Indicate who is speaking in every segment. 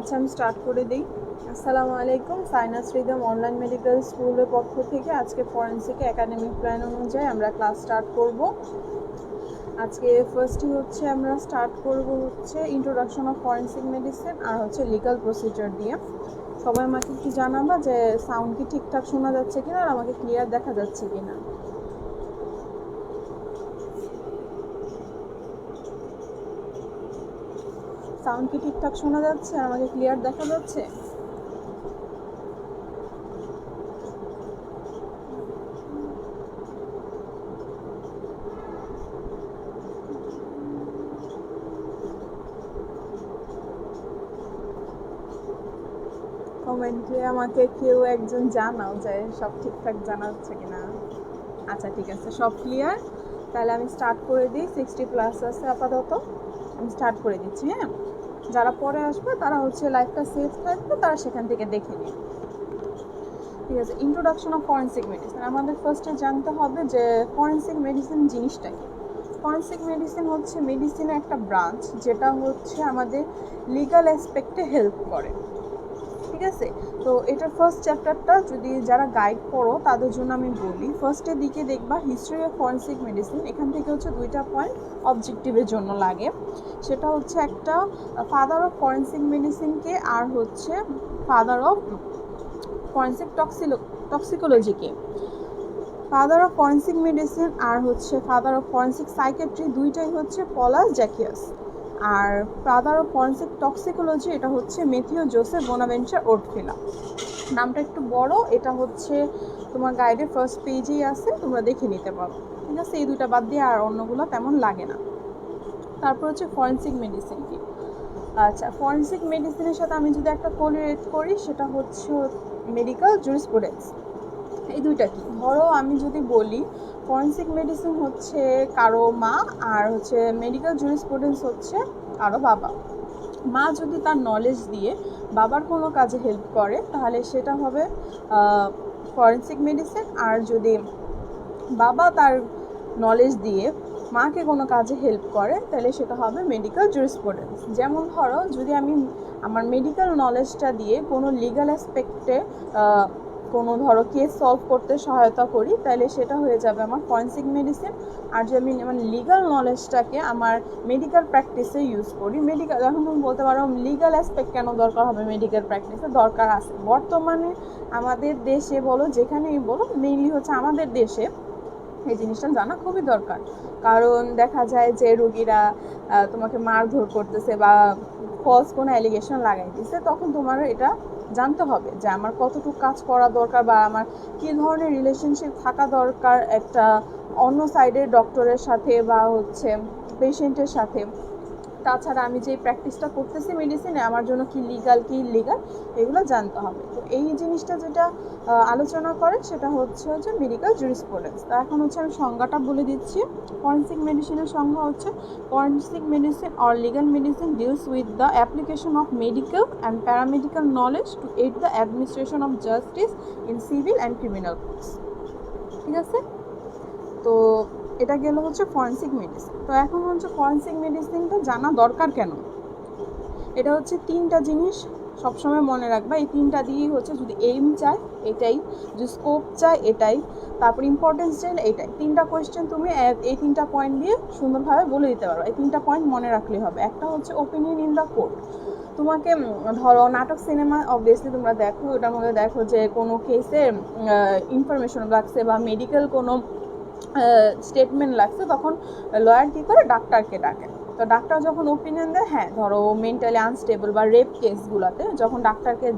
Speaker 1: আচ্ছা আমি স্টার্ট করে দিই। আসসালামু আলাইকুম। সাইনাস রিদম অনলাইন মেডিকেল স্কুলের পক্ষ থেকে আজকে ফরেন্সিকে একাডেমিক প্ল্যান অনুযায়ী আমরা ক্লাস স্টার্ট করব। আজকে ফার্স্টই হচ্ছে আমরা স্টার্ট করব হচ্ছে ইন্ট্রোডাকশন অফ ফরেন্সিক মেডিসিন আর হচ্ছে লিগাল প্রসিজার দিয়ে। সবাই আমাকে কি জানাবা যে সাউন্ড কি ঠিকঠাক শোনা যাচ্ছে কিনা আর আমাকে ক্লিয়ার দেখা যাচ্ছে কিনা। সাউন্ড কি ঠিকঠাক শোনা যাচ্ছে আর আমাকে ক্লিয়ার দেখা যাচ্ছে? কমেন্টে আমাকে কেউ একজন জানাও যে সব ঠিকঠাক জানা যাচ্ছে কিনা। আচ্ছা ঠিক আছে, সব ক্লিয়ার। তাহলে আমি স্টার্ট করে দিই। 60+ আছে আপাতত, আমি স্টার্ট করে দিচ্ছি। হ্যাঁ, যারা পরে আসবে তারা হচ্ছে লাইভটা সেভ থাকবে, তারা সেখান থেকে দেখে নিই। ঠিক আছে, ইন্ট্রোডাকশন অফ ফরেন্সিক মেডিসিন। আমাদের ফার্স্টে জানতে হবে যে ফরেন্সিক মেডিসিন জিনিসটা কি। ফরেন্সিক মেডিসিন হচ্ছে মেডিসিনের একটা ব্রাঞ্চ যেটা হচ্ছে আমাদের লিগাল অ্যাসপেক্টে হেল্প করে। ঠিক আছে, তো এটার ফার্স্ট চ্যাপ্টারটা যদি যারা গাইড পড়ো তাদের জন্য আমি বলি, ফার্স্টের দিকে দেখবা হিস্ট্রি অফ ফরেন্সিক মেডিসিন। এখান থেকে হচ্ছে 2টা পয়েন্ট অবজেক্টিভের জন্য লাগে। সেটা হচ্ছে একটা ফাদার অফ ফরেন্সিক মেডিসিনকে আর হচ্ছে ফাদার অফ ফরেন্সিক টক্সিকোলজিকে। ফাদার অফ ফরেন্সিক মেডিসিন আর হচ্ছে ফাদার অফ ফরেন্সিক সাইকেট্রি দুইটাই হচ্ছে পলাস জ্যাকিয়াস। আর ফাদার অফ ফরেন্সিক টক্সিকোলজি এটা হচ্ছে ম্যাথিউ জোসেফ বোনাভেন্চার ওর্টফিলা। নামটা একটু বড়, এটা হচ্ছে তোমার গাইডের ফার্স্ট পেজেই আছে, তোমরা দেখে নিতে পারো। ঠিক আছে, এই দুইটা বাদ দিয়ে আর অন্যগুলো তেমন লাগে না। তারপর হচ্ছে ফরেন্সিক মেডিসিন কি। আচ্ছা, ফরেন্সিক মেডিসিনের সাথে আমি যদি একটা কোরিলেট করি সেটা হচ্ছে মেডিকেল জুরিসপ্রুডেন্স। এই দুইটা কি, ধরো আমি যদি বলি ফরেন্সিক মেডিসিন হচ্ছে কারো মা আর হচ্ছে মেডিকেল জুরিসপ্রুডেন্স হচ্ছে কারো বাবা। মা যদি তার নলেজ দিয়ে বাবার কোনো কাজে হেল্প করে তাহলে সেটা হবে ফরেন্সিক মেডিসিন। আর যদি বাবা তার নলেজ দিয়ে মাকে কোনো কাজে হেল্প করে তাহলে সেটা হবে মেডিকেল জুরিসপ্রুডেন্স। যেমন ধরো যদি আমি আমার মেডিকেল নলেজটা দিয়ে কোনো লিগাল অ্যাসপেক্টে কোনো ধরো কেস সলভ করতে সহায়তা করি তাহলে সেটা হয়ে যাবে আমার ফরেন্সিক মেডিসিন। আর যদি আমি আমার লিগাল নলেজটাকে আমার মেডিকেল প্র্যাকটিসে ইউজ করি, মেডিকেল এখন তুমি বলতে পারো লিগাল অ্যাসপেক্ট কেন দরকার হবে মেডিকেল প্র্যাকটিসে, দরকার আছে। বর্তমানে আমাদের দেশে বলো যেখানেই বলো, মেইনলি হচ্ছে আমাদের দেশে এই জিনিসটা জানা খুবই দরকার। কারণ দেখা যায় যে রোগীরা তোমাকে মারধর করতেছে বা ফলস কোনো অ্যালিগেশন লাগাই দিচ্ছে, তখন তোমার এটা জানতে হবে যে আমার কতটুকু কাজ করা দরকার বা আমার কী ধরনের রিলেশনশিপ থাকা দরকার একটা অন্য সাইডের ডক্টরের সাথে বা হচ্ছে পেশেন্টের সাথে। তাছাড়া আমি যে প্র্যাকটিসটা করতেছি মেডিসিনে আমার জন্য কি লিগাল কি ইলিগাল এগুলো জানতে হবে। তো এই জিনিসটা যেটা আলোচনা করে সেটা হচ্ছে মেডিকেল জুরিসপ্রুডেন্স। তা এখন হচ্ছে আমি সংজ্ঞাটা বলে দিচ্ছি। ফরেন্সিক মেডিসিনের সংজ্ঞা হচ্ছে forensic medicine or legal medicine deals with the application of medical and paramedical knowledge two aid the administration of justice in civil and criminal case. ঠিক আছে, তো এটা গেল হচ্ছে ফরেন্সিক মেডিসিন। তো এখন হচ্ছে ফরেন্সিক মেডিসিনটা জানা দরকার কেন, এটা হচ্ছে 3টা জিনিস সবসময় মনে রাখবা। এই 3টা দিয়েই হচ্ছে যদি এইম চাই এটাই, যদি স্কোপ চাই এটাই, তারপর ইম্পর্টেন্স চাই এটাই। 3টা কোয়েশ্চেন তুমি এই 3টা পয়েন্ট দিয়ে সুন্দরভাবে বলে দিতে পারো। এই 3টা পয়েন্ট মনে রাখলেই হবে। একটা হচ্ছে ওপিনিয়ন ইন দ্য কোর্ট। তোমাকে ধরো নাটক সিনেমা অবভিয়াসলি তোমরা দেখো, ওটার মধ্যে দেখো যে কোনো কেসের ইনফরমেশন লাগছে বা মেডিকেল কোনো স্টেটমেন্ট লাগছে, তখন লয়ার কী করে ডাক্তারকে ডাকে। তো ডাক্তার যখন ওপিনিয়ন দেয়, হ্যাঁ ধরো মেন্টালি আনস্টেবল বা রেপ কেসগুলোতে যখন ডাক্তারকে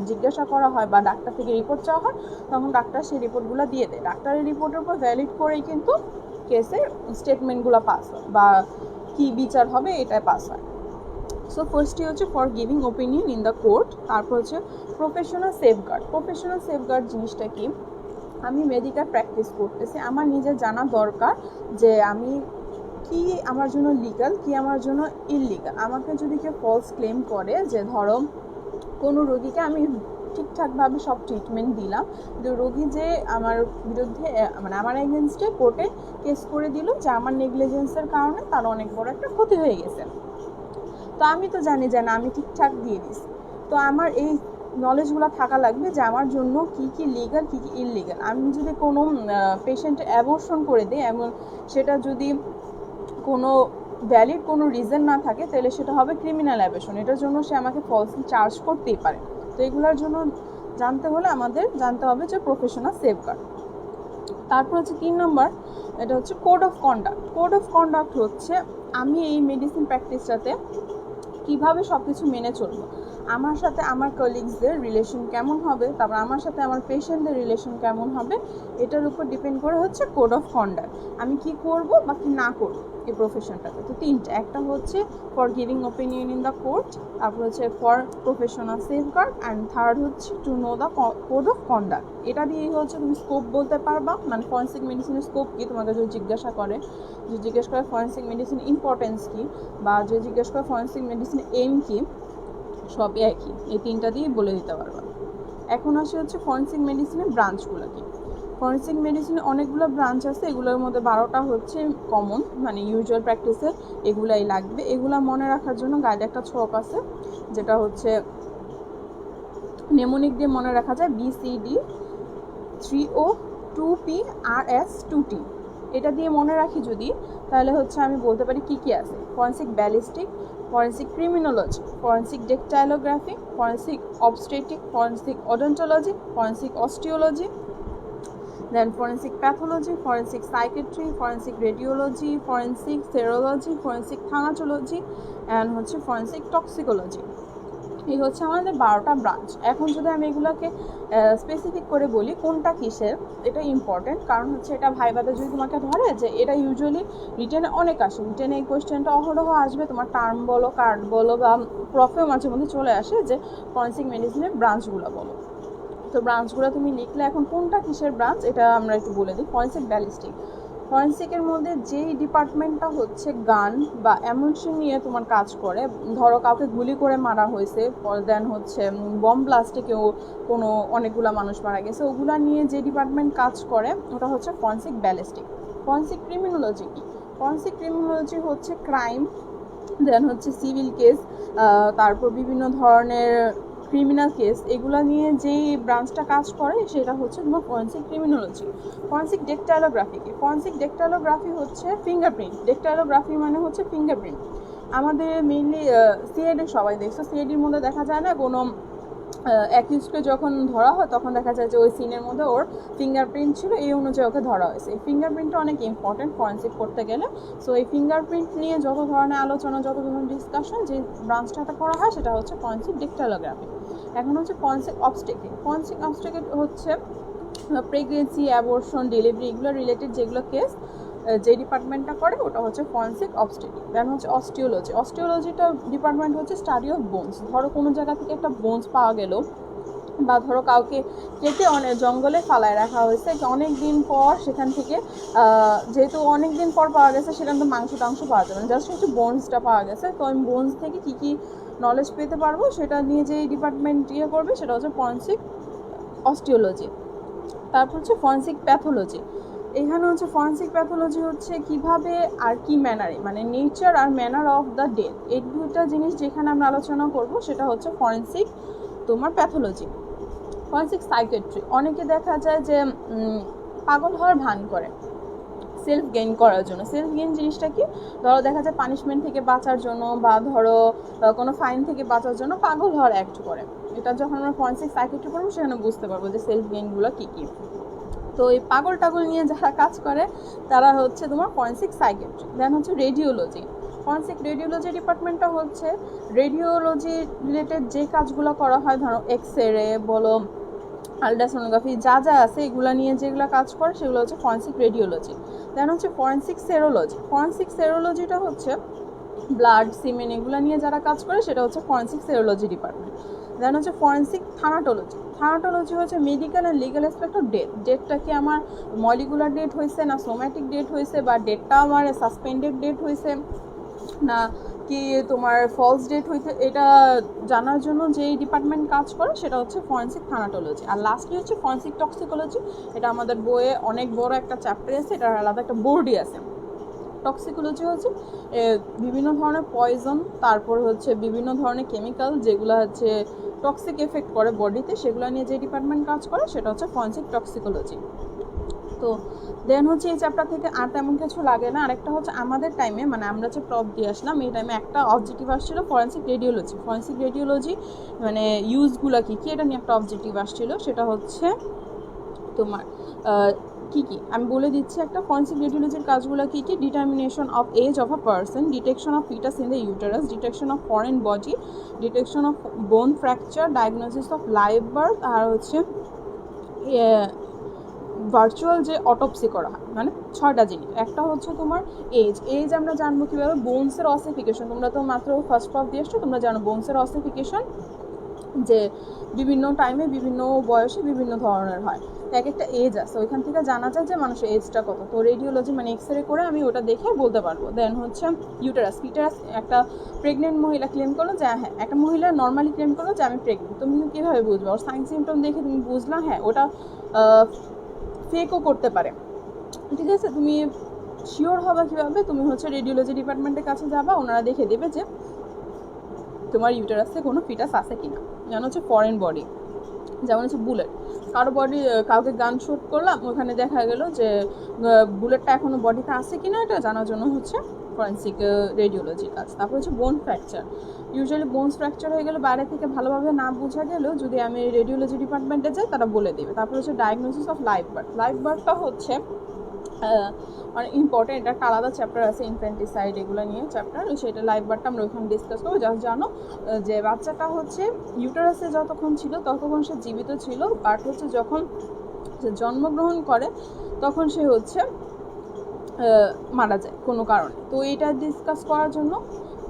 Speaker 1: জিজ্ঞাসা করা হয় বা ডাক্তার থেকে রিপোর্ট চাওয়া হয় তখন ডাক্তার সেই রিপোর্টগুলো দিয়ে দেয়। ডাক্তারের রিপোর্টের উপর ভ্যালিড করেই কিন্তু কেসের স্টেটমেন্টগুলো পাস হয় বা কী বিচার হবে এটাই পাস হয়। সো ফার্স্টই হচ্ছে for giving opinion in the court. তারপর হচ্ছে প্রফেশনাল সেফগার্ড। প্রফেশনাল সেফগার্ড জিনিসটা কি, আমি মেডিকেল প্র্যাকটিস করতেছি, আমার নিজের জানা দরকার যে আমি কি আমার জন্য লিগাল কি আমার জন্য ইললিগাল। আমাকে যদি কেউ ফলস ক্লেম করে যে ধরো কোনো রোগীকে আমি ঠিকঠাকভাবে সব ট্রিটমেন্ট দিলাম, কিন্তু রোগী যে আমার বিরুদ্ধে মানে আমার এগেনস্টে কোর্টে কেস করে দিল যে আমার নেগলিজেন্সের কারণে তার অনেক বড় একটা ক্ষতি হয়ে গেছে, তো আমি তো জানি যে না আমি ঠিকঠাক দিয়ে দিছি, তো আমার এই নলেজগুলো থাকা লাগবে যে আমার জন্য কি কি লিগাল কি কি ইললিগাল। আমি যদি কোনো পেশেন্ট অ্যাবর্শন করে দিই, এমন সেটা যদি কোনো ভ্যালিড কোনো রিজন না থাকে, তাহলে সেটা হবে ক্রিমিনাল অ্যাবর্শন। এটার জন্য সে আমাকে ফলসলি চার্জ করতেই পারে। তো এগুলোর জন্য জানতে হলে আমাদের জানতে হবে যে প্রফেশনাল সেফগার্ড। তারপর হচ্ছে 3 নম্বর, এটা হচ্ছে code of conduct. Code of conduct হচ্ছে আমি এই মেডিসিন প্র্যাকটিসটাতে কীভাবে সব কিছু মেনে চলবো, আমার সাথে আমার কলিগসদের রিলেশন কেমন হবে, তারপর আমার সাথে আমার পেশেন্টদের রিলেশন কেমন হবে, এটার উপর ডিপেন্ড করে হচ্ছে কোড অফ কন্ডাক্ট। আমি কি করব বা কি না করব এই প্রফেশনটাতে। তো তিনটা, একটা হচ্ছে for giving opinion in the court, তারপর হচ্ছে for professional safeguard, and third হচ্ছে to know the code of conduct. এটা দিয়েই হচ্ছে তুমি স্কোপ বলতে পারবা, মানে ফরেনসিক মেডিসিনের স্কোপ কি তোমাকে যদি জিজ্ঞাসা করে, যে জিজ্ঞেস করে ফরেনসিক মেডিসিন ইম্পর্টেন্স কী, বা যে জিজ্ঞেস করে ফরেনসিক মেডিসিন এম কী, সবই একই, এই তিনটা দিয়ে বলে দিতে পারবা। এখন আসে হচ্ছে ফরেনসিক মেডিসিনের ব্রাঞ্চগুলো কি। ফরেনসিক মেডিসিনে অনেকগুলো ব্রাঞ্চ আছে, এগুলোর মধ্যে 12টা হচ্ছে কমন, মানে ইউজুয়াল প্র্যাকটিসে এগুলাই লাগবে। এগুলা মনে রাখার জন্য গাইডে একটা ছক আছে, যেটা হচ্ছে নেমোনিক দিয়ে মনে রাখা যায়, BCD 3O 2P RS 2T। এটা দিয়ে মনে রাখি যদি, তাহলে হচ্ছে আমি বলতে পারি কি কি আছে। Forensic ballistic, forensic criminology, forensic dactylography, forensic obstetric, forensic odontology, forensic osteology, then forensic pathology, forensic psychiatry, forensic radiology, forensic serology, forensic thanatology, and হচ্ছে ফরেনসিক টক্সিকোলজি। এই হচ্ছে আমাদের 12টা ব্রাঞ্চ। এখন যদি আমি এগুলোকে স্পেসিফিক করে বলি কোনটা কিসের, এটা ইম্পর্টেন্ট, কারণ হচ্ছে এটা ভাইভাতে যদি তোমাকে ধরে, যে এটা ইউজুয়ালি রিটেনে অনেক আসে, রিটেনে এই কোয়েশ্চেনটা অহরহ আসবে, তোমার টার্ম বলো, কার্ড বলো, বা প্রফেও মাঝে মধ্যে চলে আসে যে ফরেনসিক মেডিসিনের ব্রাঞ্চগুলো বলো। তো ব্রাঞ্চগুলো তুমি লিখলে এখন কোনটা কিসের ব্রাঞ্চ এটা আমরা একটু বলে দিই। ফরেনসিক ব্যালিস্টিক, ফরেনসিকের মধ্যে যেই ডিপার্টমেন্টটা হচ্ছে গান বা এমনশন নিয়ে তোমার কাজ করে, ধরো কাউকে গুলি করে মারা হয়েছে, দেন হচ্ছে বম ব্লাস্টে কেউ কোনো অনেকগুলো মানুষ মারা গেছে, ওগুলা নিয়ে যে ডিপার্টমেন্ট কাজ করে ওটা হচ্ছে ফরেনসিক ব্যালিস্টিক। ফরেনসিক ক্রিমিনোলজি কি, ফরেনসিক ক্রিমিনোলজি হচ্ছে ক্রাইম, দেন হচ্ছে সিভিল কেস, তারপর বিভিন্ন ধরনের ক্রিমিনাল কেস, এগুলো নিয়ে যেই ব্রাঞ্চটা কাজ করে সেটা হচ্ছে তোমার ফরেনসিক ক্রিমিনোলজি। ফরেনসিক ডেকটাইলোগ্রাফি কি, ফরেনসিক ডেকটাইলোগ্রাফি হচ্ছে ফিঙ্গারপ্রিন্ট। ডেকটাইলোগ্রাফি মানে হচ্ছে ফিঙ্গারপ্রিন্ট। আমাদের মেইনলি সিআইডি সবাই দেখছো, সিআইডির মধ্যে দেখা যায় না কোনো অ্যাকিউজকে যখন ধরা হয় তখন দেখা যায় যে ওই সিনের মধ্যে ওর ফিঙ্গারপ্রিন্ট ছিল, এই অনুযায়ী ওকে ধরা হয়েছে। এই ফিঙ্গারপ্রিন্টটা অনেক ইম্পর্টেন্ট ফরেনসিক করতে গেলে। সো এই ফিঙ্গারপ্রিন্ট নিয়ে যত ধরনের আলোচনা, যত ধরনের ডিসকাশন যে ব্রাঞ্চটাতে করা হয় সেটা হচ্ছে ফরেনসিক ডেকটাইলোগ্রাফি। এখন হচ্ছে ফরেনসিক অবস্টেটিক। ফরেনসিক অবস্টেটিক হচ্ছে প্রেগনেন্সি, অ্যাবর্শন, ডেলিভারি, এগুলো রিলেটেড যেগুলো কেস যে ডিপার্টমেন্টটা করে ওটা হচ্ছে ফরেনসিক অবস্টেটিক। দেন হচ্ছে অস্টিওলজি। অস্টিওলজিটা ডিপার্টমেন্ট হচ্ছে স্টাডি অফ বোনস। ধরো কোনো জায়গা থেকে একটা বোনস পাওয়া গেল, বা ধরো কাউকে কেটে অনেক জঙ্গলে ফালায় রাখা হয়েছে, অনেক দিন পর সেখান থেকে যেহেতু অনেক দিন পর পাওয়া গেছে, সেখান থেকে মাংস টাংস পাওয়া যাবে না, জাস্ট হচ্ছে বোনসটা পাওয়া গেছে। তো আমি বোনস থেকে কী কী নলেজ পেতে পারবো সেটা নিয়ে যে ডিপার্টমেন্ট করবে সেটা হচ্ছে ফরেনসিক অস্টিওলজি। তারপর হচ্ছে ফরেনসিক প্যাথোলজি। এখানে হচ্ছে ফরেনসিক প্যাথোলজি হচ্ছে কিভাবে আর কি ম্যানারে, মানে নেচার আর ম্যানার অফ দ্য ডেথ, এই দুইটা জিনিস যেখানে আমরা আলোচনা করব সেটা হচ্ছে ফরেনসিক তোমার প্যাথোলজি। ফরেনসিক সাইকেট্রি, অনেকে দেখা যায় যে পাগল হওয়ার ভান করে সেলফ গেইন করার জন্য। সেলফ গেইন জিনিসটা কি, ধরো দেখা যায় পানিশমেন্ট থেকে বাঁচার জন্য, বা ধরো কোনো ফাইন থেকে বাঁচার জন্য পাগল হওয়ার অ্যাক্ট করে। এটা যখন আমরা ফরেনসিক সাইকেট্রি করবো সেখানে বুঝতে পারবো যে সেলফ গেইনগুলো কী কী। তো এই পাগল টাগল নিয়ে যারা কাজ করে তারা হচ্ছে তোমার ফরেনসিক সাইকেট্রি। দেন হচ্ছে রেডিওলজি। ফরেনসিক রেডিওলজি ডিপার্টমেন্টটা হচ্ছে রেডিওলজি রিলেটেড যে কাজগুলো করা হয়, ধরো এক্সরে বলো, আলট্রাসোনোগ্রাফি, যা যা আছে এগুলো নিয়ে যেগুলো কাজ করে সেগুলো হচ্ছে ফরেনসিক রেডিওলজি। দেন হচ্ছে ফরেনসিক সেরোলজি। ফরেনসিক সেরোলজিটা হচ্ছে ব্লাড, সিমেন, এগুলো নিয়ে যারা কাজ করে সেটা হচ্ছে ফরেনসিক সেরোলজি ডিপার্টমেন্ট। দেন হচ্ছে ফরেনসিক থানাটোলজি। থানাটোলজি হচ্ছে medical and legal aspect of death. ডেটটা কি আমার মলিকুলার ডেট হয়েছে, না সোম্যাটিক ডেট হয়েছে, বা ডেটটা আমার সাসপেন্ডেড ডেট হয়েছে, না কি তোমার ফলস ডেট হইতে, এটা জানার জন্য যেই ডিপার্টমেন্ট কাজ করে সেটা হচ্ছে ফরেনসিক থানাটোলজি। আর লাস্টলি হচ্ছে ফরেনসিক টক্সিকোলজি। এটা আমাদের বইয়ে অনেক বড় একটা চ্যাপ্টার আছে, এটার আলাদা একটা বোর্ডই আছে। টক্সিকোলজি হচ্ছে বিভিন্ন ধরনের পয়জন, তারপর হচ্ছে বিভিন্ন ধরনের কেমিক্যাল যেগুলো হচ্ছে টক্সিক এফেক্ট করে বডিতে, সেগুলো নিয়ে যে ডিপার্টমেন্ট কাজ করে সেটা হচ্ছে ফরেনসিক টক্সিকোলজি। তো দেন হচ্ছে এই চ্যাপ্টার থেকে আর তেমন কিছু লাগে না। আরেকটা হচ্ছে আমাদের টাইমে, মানে আমরা যে প্রপ দিয়ে আসলাম এই টাইমে একটা অবজেক্টিভ আসছিল ফরেনসিক রেডিওলজি। ফরেনসিক রেডিওলজি মানে ইউজগুলো কী কী এটা নিয়ে একটা অবজেক্টিভ আসছিল। সেটা হচ্ছে তোমার কী কী আমি বলে দিচ্ছি। একটা ফরেনসিক রেডিওলজির কাজগুলো কী কী: determination of age of a person, detection of foetus in the uterus, detection of foreign body, detection of bone fracture, diagnosis of live birth, আর হচ্ছে ভার্চুয়াল যে অটোপসি করা হয়, মানে 6টা জিনিস। একটা হচ্ছে তোমার এজ আমরা জানবো কীভাবে, বোনসের অসিফিকেশন। তোমরা তো মাত্র ফার্স্ট প্রপ দিয়ে আসছো, তোমরা জানো বোনসের অসিফিকেশন যে বিভিন্ন টাইমে বিভিন্ন বয়সে বিভিন্ন ধরনের হয়, এক একটা এজ আছে, ওইখান থেকে জানা যায় যে মানুষের এজটা কত। তো রেডিওলজি মানে এক্সরে করে আমি ওটা দেখে বলতে পারবো। দেন হচ্ছে ফিটারাস একটা প্রেগনেন্ট মহিলা ক্লেম করলো যে হ্যাঁ, একটা মহিলা নর্মালি ক্লেম করলো যে আমি প্রেগনেন্ট, তুমি কীভাবে বুঝবে? ওর সাইন সিমটম দেখে তুমি বুঝলা হ্যাঁ ওটা ফেকও করতে পারে, ঠিক আছে? তুমি শিওর হবা কীভাবে? তুমি হচ্ছে রেডিওলজি ডিপার্টমেন্টের কাছে যাবা, ওনারা দেখে দেবে যে তোমার ইউটারাসে কোনো ফিটাস আছে কিনা। যেমন হচ্ছে ফরেন বডি, যেমন হচ্ছে বুলেট, কারো বডি, কাউকে গান শ্যুট করলাম, ওখানে দেখা গেল যে বুলেটটা এখনও বডিতে আছে কিনা, এটা জানার জন্য হচ্ছে ফরেনসিক রেডিওলজি কাজ। তারপর হচ্ছে বোন ফ্র্যাকচার। ইউজুয়ালি বোনস ফ্র্যাকচার হয়ে গেলে বাইরে থেকে ভালোভাবে না বোঝা গেলেও যদি আমি রেডিওলজি ডিপার্টমেন্টে যাই তারা বলে দেবে। তারপর হচ্ছে diagnosis of live birth. Live বার্থটা হচ্ছে অনেক ইম্পর্টেন্ট, একটা আলাদা চ্যাপ্টার আছে ইনফ্যান্টিসাইড এগুলো নিয়ে চ্যাপ্টার, সেটা লাইভ বার্থটা আমরা ওইখানে ডিসকাস করবো। জাস্ট জানো যে বাচ্চাটা হচ্ছে ইউটারাসে যতক্ষণ ছিল ততক্ষণ সে জীবিত ছিল, বাট হচ্ছে যখন সে জন্মগ্রহণ করে তখন সে হচ্ছে মারা যায় কোনো কারণে। তো এটা ডিসকাস করার জন্য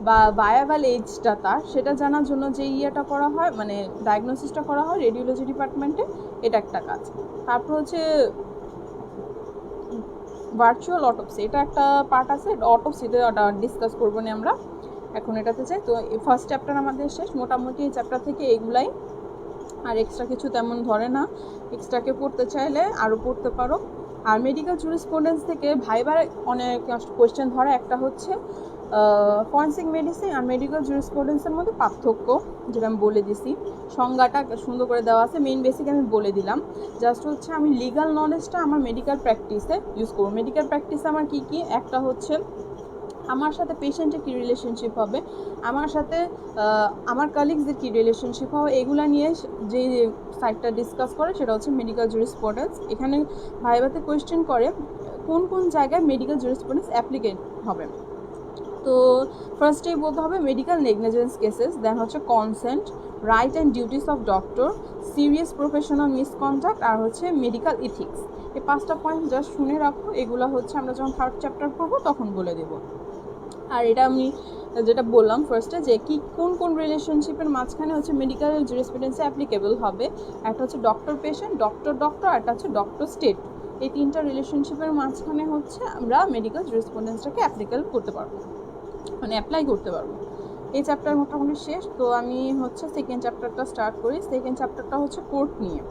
Speaker 1: বা ভায়াবল এজটা তার সেটা জানার জন্য যে ইয়েটা করা হয়, মানে ডায়াগনোসিসটা করা হয় রেডিওলজি ডিপার্টমেন্টে, এটা একটা কাজ। তারপর হচ্ছে ভার্চুয়াল অটোপসি, এটা একটা পার্ট আছে, অটোপসিতে ওটা ডিসকাস করবো না আমরা এখন, এটাতে চাই। তো ফার্স্ট চ্যাপ্টার আমাদের শেষ মোটামুটি, এই চ্যাপ্টার থেকে এগুলাই, আর এক্সট্রা কিছু তেমন ধরে না। এক্সট্রাকে পড়তে চাইলে আরও পড়তে পারো। আর মেডিকেল জুরিসপ্রুডেন্স থেকে ভাইবার অনেক কোয়েশ্চেন ধরে। একটা হচ্ছে ফরেনসিক মেডিসিন আর মেডিকেল জুরিসপ্রুডেন্সের মধ্যে পার্থক্য, যেটা আমি বলে দিছি, সংজ্ঞাটা সুন্দর করে দেওয়া আছে, মেইন বেসিক আমি বলে দিলাম। জাস্ট হচ্ছে আমি লিগাল নলেজটা আমার মেডিকেল প্র্যাকটিসে ইউজ করবো। মেডিকেল প্র্যাকটিসে আমার কী কী, একটা হচ্ছে আমার সাথে পেশেন্টের কী রিলেশনশিপ হবে, আমার সাথে আমার কালিগসদের কী রিলেশনশিপ হবে, এগুলো নিয়ে যে সাইটটা ডিসকাস করে সেটা হচ্ছে মেডিকেল জুরিসপ্রুডেন্স। এখানে ভাইভাতে কোয়েশ্চেন করে কোন কোন জায়গায় মেডিকেল জুরিসপ্রুডেন্স অ্যাপ্লিকেট হবে। তো ফার্স্টেই বলতে হবে মেডিকেল নেগলিজেন্স কেসেস, দেন হচ্ছে consent, right and duties of doctor, serious professional misconduct, আর হচ্ছে মেডিকেল ইথিক্স। এই 5টা পয়েন্ট জাস্ট শুনে রাখো, এগুলো হচ্ছে আমরা যখন থার্ড চ্যাপ্টার পড়বো তখন বলে দেবো। আর এটা আমি যেটা বললাম ফার্স্টে যে কি কোন কোন রিলেশনশিপের মাঝখানে হচ্ছে মেডিকেল জুরিসপ্রুডেন্সে অ্যাপ্লিকেবল হবে, একটা হচ্ছে ডক্টর পেশেন্ট, ডক্টর ডক্টর, আর একটা হচ্ছে ডক্টর স্টেট। এই 3টা রিলেশনশিপের মাঝখানে হচ্ছে আমরা মেডিকেল জুরিসপ্রুডেন্সটাকে অ্যাপ্লিকেবল করতে পারবো, মানে অ্যাপ্লাই করতে পারবো। এই চ্যাপ্টার মোটামুটি শেষ। তো আমি হচ্ছে সেকেন্ড চ্যাপ্টারটা স্টার্ট করি। সেকেন্ড চ্যাপ্টারটা হচ্ছে কোর্ট নিয়ে।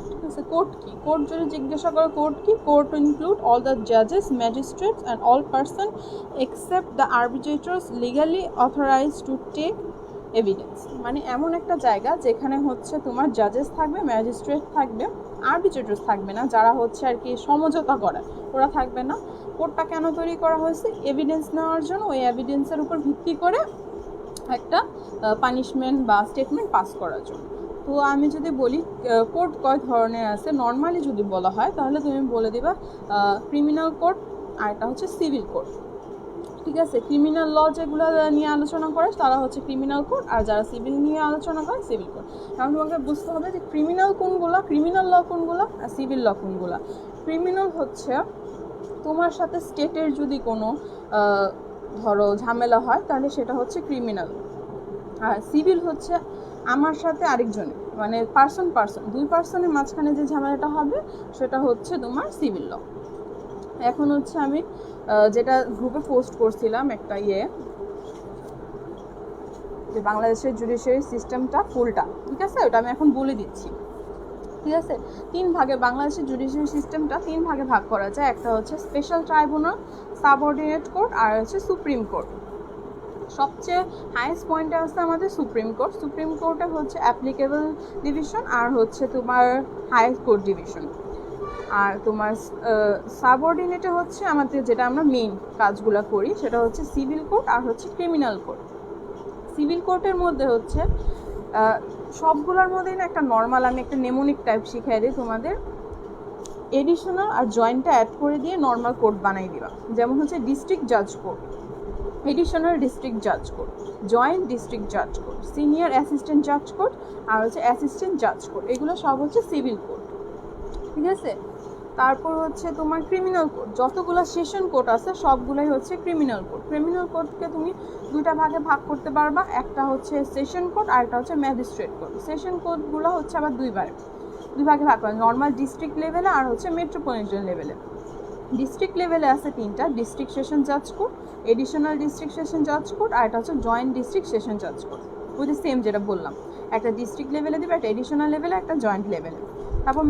Speaker 1: ঠিক আছে, কোর্ট কি? কোর্ট যদি জিজ্ঞাসা করো কোর্ট কি, কোর্ট ইনক্লুড অল দ্য জাজেস, magistrates and all person except the arbitrators legally authorise to take evidence. মানে এমন একটা জায়গা যেখানে হচ্ছে তোমার জাজেস থাকবে, ম্যাজিস্ট্রেট থাকবে, আরবিট্রেটর্স থাকবে না, যারা হচ্ছে আর কি সমঝোতা করে ওরা থাকবে না। কোর্টটা কেন তৈরি করা হয়েছে? এভিডেন্স নেওয়ার জন্য, ওই এভিডেন্সের উপর ভিত্তি করে একটা পানিশমেন্ট বা স্টেটমেন্ট পাস করার জন্য। তো আমি যদি বলি কোর্ট কয় ধরনের আছে, নর্মালি যদি বলা হয় তাহলে তুমি বলে দিবা ক্রিমিনাল কোর্ট, আর এটা হচ্ছে সিভিল কোর্ট। ঠিক আছে, ক্রিমিনাল ল যেগুলো নিয়ে আলোচনা করে তারা হচ্ছে ক্রিমিনাল কোর্ট, আর যারা সিভিল নিয়ে আলোচনা করে সিভিল কোর্ট। কারণ তোমাকে বুঝতে হবে যে ক্রিমিনাল কোনগুলো, ক্রিমিনাল ল কোনগুলো, আর সিভিল ল কোনগুলো। ক্রিমিনাল হচ্ছে তোমার সাথে স্টেটের যদি কোনো ধরো ঝামেলা হয় তাহলে সেটা হচ্ছে ক্রিমিনাল। আর সিভিল হচ্ছে আমার সাথে আরেকজনের, মানে পার্সন দুই পার্সনের মাঝখানে যে ঝামেলাটা হবে সেটা হচ্ছে তোমার সিভিল ল। এখন হচ্ছে আমি যেটা গ্রুপে পোস্ট করছিলাম একটা যে বাংলাদেশের জুডিশিয়ারি সিস্টেমটা ফুলটা, ঠিক আছে, ওটা আমি এখন বলে দিচ্ছি। ঠিক আছে, 3 ভাগে বাংলাদেশের জুডিশিয়ারি সিস্টেমটা 3 ভাগে ভাগ করা যায়। একটা হচ্ছে স্পেশাল ট্রাইব্যুনাল, সাবঅর্ডিনেট কোর্ট, আর হচ্ছে সুপ্রিম কোর্ট। সবচেয়ে হাইয়েস্ট পয়েন্টে আছে আমাদের সুপ্রিম কোর্ট। সুপ্রিম কোর্টে হচ্ছে অ্যাপ্লিকেবল ডিভিশন আর হচ্ছে তোমার হাইয়েস্ট কোর্ট ডিভিশন। আর তোমার সাবঅর্ডিনেটে হচ্ছে আমাদের যেটা আমরা মেইন কাজগুলো করি সেটা হচ্ছে সিভিল কোর্ট আর হচ্ছে ক্রিমিনাল কোর্ট। সিভিল কোর্টের মধ্যে হচ্ছে সবগুলোর মধ্যেই না একটা নর্মাল, আমি একটা নেমোনিক টাইপ শিখিয়ে দিই তোমাদের, এডিশনাল আর জয়েন্টটা অ্যাড করে দিয়ে নর্মাল কোর্ট বানাই দিবা। যেমন হচ্ছে ডিস্ট্রিক্ট জাজ কোর্ট, এডিশনাল ডিস্ট্রিক্ট জাজ কোর্ট, জয়েন্ট ডিস্ট্রিক্ট জাজ কোর্ট, সিনিয়র অ্যাসিস্ট্যান্ট জাজ কোর্ট আর হচ্ছে অ্যাসিস্ট্যান্ট জাজ কোর্ট, এগুলো সব হচ্ছে সিভিল কোর্ট, ঠিক আছে। তারপর হচ্ছে তোমার ক্রিমিনাল কোর্ট, যতগুলো সেশন কোর্ট আছে সবগুলোই হচ্ছে ক্রিমিনাল কোর্ট। ক্রিমিনাল কোর্টকে তুমি দুইটা ভাগে ভাগ করতে পারবা, একটা হচ্ছে সেশন কোর্ট আর একটা হচ্ছে ম্যাজিস্ট্রেট কোর্ট। সেশন কোর্টগুলো হচ্ছে আবার দুই ভাগে ভাগ করা, নর্মাল ডিস্ট্রিক্ট লেভেলে আর হচ্ছে মেট্রোপলিটন লেভেলে। ডিস্ট্রিক্ট লেভেলে আছে তিনটা, ডিস্ট্রিক্ট সেশন জাজ কোর্ট, এডিশনাল ডিস্ট্রিক্ট সেশন জাজ কোর্ট আর এটা হচ্ছে জয়েন্ট ডিস্ট্রিক্ট সেশন জাজ কোর্ট। ওই সেম যেটা বললাম, একটা ডিস্ট্রিক্ট লেভেলে দিবে, একটা এডিশনাল লেভেলে, একটা জয়েন্ট লেভেলে। তারপর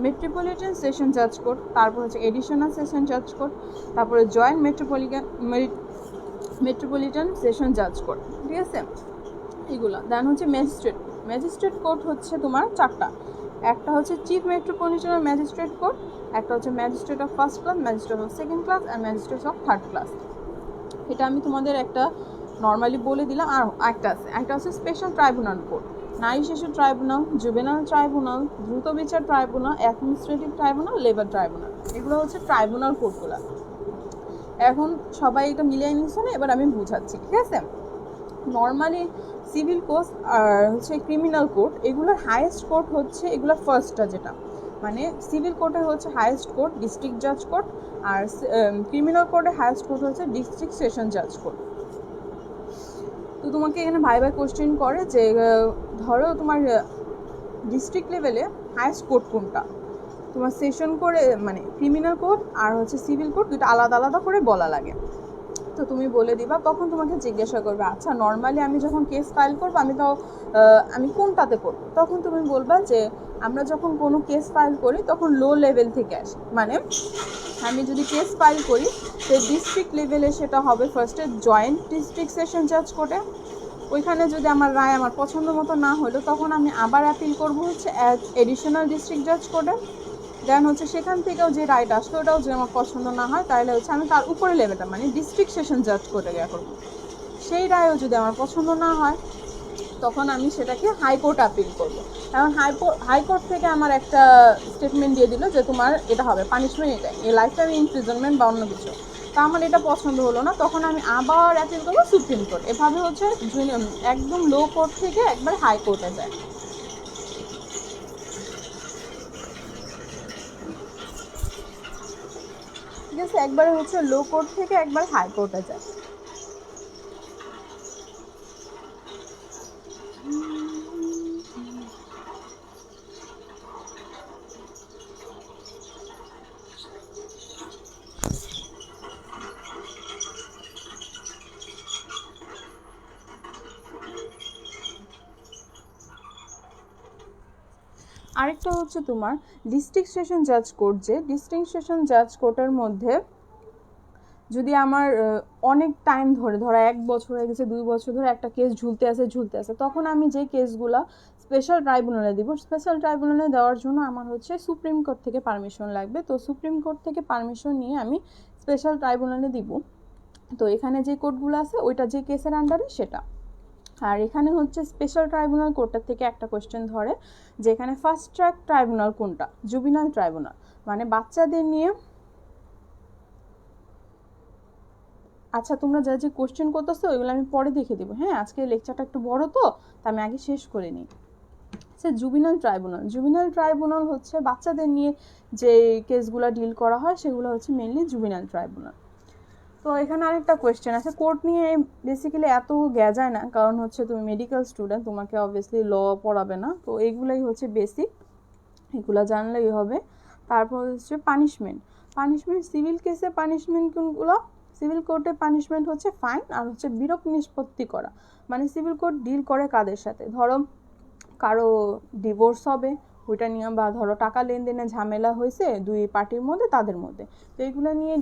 Speaker 1: মেট্রোপলিটন সেশন জাজ কোর্ট, তারপর হচ্ছে এডিশনাল সেশন জাজ কোর্ট, তারপরে জয়েন্ট মেট্রোপলিটন সেশন জাজ কোর্ট, ঠিক আছে এগুলো। দেন হচ্ছে ম্যাজিস্ট্রেট কোর্ট হচ্ছে তোমার চারটা, একটা হচ্ছে চিফ মেট্রোপলিটন ম্যাজিস্ট্রেট কোর্ট, একটা হচ্ছে magistrate of first class, magistrate of second class আর ম্যাজিস্ট্রেট অফ থার্ড ক্লাস। এটা আমি তোমাদের একটা নর্মালি বলে দিলাম। আর একটা হচ্ছে স্পেশাল ট্রাইব্যুনাল কোর্ট, নারী শিশু ট্রাইব্যুনাল, জুভেনাইল ট্রাইব্যুনাল, দ্রুত বিচার tribunal, administrative tribunal, labour tribunal, এগুলো হচ্ছে ট্রাইব্যুনাল কোর্টগুলো। এখন সবাই এটা মিলিয়ে নিচ্ছে না, এবার আমি বুঝাচ্ছি, ঠিক আছে। নর্মালি সিভিল কোর্ট আর হচ্ছে ক্রিমিনাল কোর্ট, এগুলোর হাইয়েস্ট কোর্ট হচ্ছে এগুলোর ফার্স্টটা, যেটা মানে সিভিল কোর্টের হচ্ছে হাইয়েস্ট কোর্ট ডিস্ট্রিক্ট জাজ কোর্ট, আর ক্রিমিনাল কোর্টের হাইয়েস্ট কোর্ট হচ্ছে ডিস্ট্রিক্ট সেশন জাজ কোর্ট। তো তোমাকে এখানে ভাই কোশ্চেন করে যে ধরো তোমার ডিস্ট্রিক্ট লেভেলে হাইয়েস্ট কোর্ট কোনটা, তোমার সেশন করে মানে ক্রিমিনাল কোর্ট আর হচ্ছে সিভিল কোর্ট দুটো আলাদা আলাদা করে বলা লাগে। তো তুমি বলে দিবা, তখন তোমাকে জিজ্ঞাসা করবে আচ্ছা নর্মালি আমি যখন কেস ফাইল করবো আমি কোনটাতে করবো, তখন তুমি বলবা যে আমরা যখন কোনো কেস ফাইল করি তখন লো লেভেল থেকে আসি, মানে আমি যদি কেস ফাইল করি তো ডিস্ট্রিক্ট লেভেলে সেটা হবে ফার্স্টে জয়েন্ট ডিস্ট্রিক্ট সেশন জাজ কোর্টে, ওইখানে যদি আমার রায় আমার পছন্দ মতো না হলো তখন আমি আবার অ্যাপিল করবো হচ্ছে এডিশনাল ডিস্ট্রিক্ট জাজ কোর্টে। দেন হচ্ছে সেখান থেকেও যে রায়টা আসলো ওটাও যদি আমার পছন্দ না হয় তাহলে হচ্ছে আমি তার উপরে লেভেলটা মানে ডিস্ট্রিক্ট সেশন জাজ কোর্টে গিয়ে করবো, সেই রায়ও যদি আমার পছন্দ না হয় তখন আমি সেটাকে হাইকোর্ট আপিল করবো। এখন হাইকোর্ট থেকে আমার একটা স্টেটমেন্ট দিয়ে দিল যে তোমার এটা হবে পানিশমেন্ট, এটাই এই লাইফ টাইম ইমপ্রিজনমেন্ট বা অন্য কিছু, তা আমার এটা পছন্দ হলো না, তখন আমি আবার অ্যাপিল করবো সুপ্রিম কোর্ট। এভাবে হচ্ছে একদম লো কোর্ট থেকে একবার হাইকোর্টে যায়। ঠিক আছে, একবারে হচ্ছে লো কোর্ট থেকে একবার হাইকোর্টে যায়। আরেকটা হচ্ছে তোমার ডিস্ট্রিক্ট সেশন জাজ কোর্ট, যে ডিস্ট্রিক্ট সেশন জাজ কোর্টের মধ্যে যদি আমার অনেক টাইম ধরে ধরো 1 বছর হয়ে গেছে 2 বছর ধরে একটা কেস ঝুলতে আছে, তখন আমি যে কেসগুলো স্পেশাল ট্রাইব্যুনালে দিব, স্পেশাল ট্রাইব্যুনালে দেওয়ার জন্য আমার হচ্ছে সুপ্রিম কোর্ট থেকে পারমিশন লাগবে। তো সুপ্রিম কোর্ট থেকে পারমিশন নিয়ে আমি স্পেশাল ট্রাইব্যুনালে দিব। তো এখানে যে কোর্টগুলো আছে ওইটা যে কেসের আন্ডারে সেটা। আর এখানে হচ্ছে স্পেশাল ট্রাইব্যুনাল কোর্টের থেকে একটা কোয়েশ্চেন ধরে যে এখানে ফার্স্ট ট্র্যাক ট্রাইব্যুনাল কোনটা, জুবিনাল ট্রাইব্যুনাল, মানে বাচ্চাদের নিয়ে। আচ্ছা তোমরা যা যে কোয়েশ্চেন করতেছো ওইগুলো আমি পরে দেখে দেবো, হ্যাঁ আজকে লেকচারটা একটু বড় তো আমি আগে শেষ করে নিই। আচ্ছা জুবিনাল ট্রাইব্যুনাল হচ্ছে বাচ্চাদের নিয়ে যে কেসগুলো ডিল করা হয় সেগুলো হচ্ছে মেনলি জুবিনাল ট্রাইব্যুনাল। তো এখানে আরেকটা কোয়েশ্চেন আছে, কোর্ট নিয়ে বেসিক্যালি এত গেজায় না, কারণ হচ্ছে তুমি মেডিকেল স্টুডেন্ট, তোমাকে অবভিয়াসলি ল পড়াবে না, তো এইগুলাই হচ্ছে বেসিক, এগুলো জানলেই হবে। তারপর হচ্ছে পানিশমেন্ট, সিভিল কেসে পানিশমেন্ট কোনগুলো, সিভিল কোর্টে পানিশমেন্ট হচ্ছে ফাইন আর হচ্ছে বিরোধ নিষ্পত্তি করা, মানে সিভিল কোর্ট ডিল করে কাদের সাথে, ধরো কারো ডিভোর্স হবে ওইটা নিয়ে, বা ধরো টাকা লেনদেনে ঝামেলা হয়েছে দুই পার্টির মধ্যে তাদের মধ্যে, তো এইগুলো নিয়ে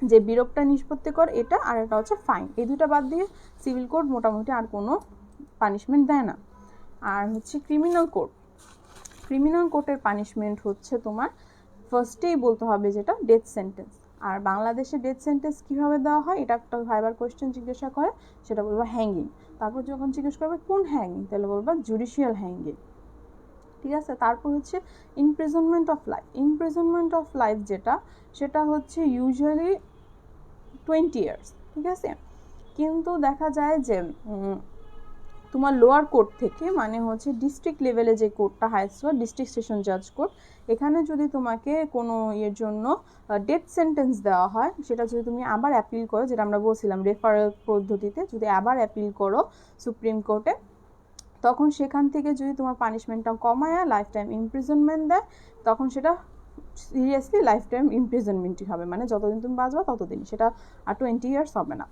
Speaker 1: যে বিরোধটা নিষ্পত্তি করে এটা, আর এটা হচ্ছে ফাইন। এই দুটা বাদ দিয়ে সিভিল কোড মোটামুটি আর কোনো পানিশমেন্ট দেয় না। আর হচ্ছে ক্রিমিনাল কোড, ক্রিমিনাল কোর্টের পানিশমেন্ট হচ্ছে তোমার ফার্স্টেই বলতে হবে যেটা ডেথ সেন্টেন্স। আর বাংলাদেশে ডেথ সেন্টেন্স কীভাবে দেওয়া হয়, এটা একটা ভাইবার কোয়েশ্চেন জিজ্ঞাসা করে, সেটা বলবো হ্যাঙ্গিং। তারপর যখন জিজ্ঞেস করবে কোন হ্যাঙ্গিং, তাহলে বলবো জুডিশিয়াল হ্যাঙ্গিং, ঠিক আছে। তারপর হচ্ছে imprisonment of life. Imprisonment of life যেটা, সেটা হচ্ছে ইউজুয়ালি 20 ইয়ার্স, ঠিক আছে। কিন্তু দেখা যায় যে তোমার লোয়ার কোর্ট থেকে, মানে হচ্ছে ডিস্ট্রিক্ট লেভেলে যে কোর্টটা, হাইস্ট কোর্ট, ডিস্ট্রিক্ট সেশন জাজ কোর্ট, এখানে যদি তোমাকে কোনো ইয়ের জন্য ডেথ সেন্টেন্স দেওয়া হয়, সেটা যদি তুমি আবার অ্যাপিল করো, যেটা আমরা বলছিলাম রেফারেল পদ্ধতিতে, যদি আবার অ্যাপিল করো সুপ্রিম কোর্টে, তখন সেখান থেকে যদি তোমার পানিশমেন্টটা কমায় লাইফ টাইম ইমপ্রিজনমেন্ট দেয়, তখন সেটা সিরিয়াসলি লাইফ টাইম ইমপ্রিজনমেন্টই হবে, মানে যতদিন তুমি বাঁচবা ততদিন, সেটা আর 20 ইয়ার্স হবে না।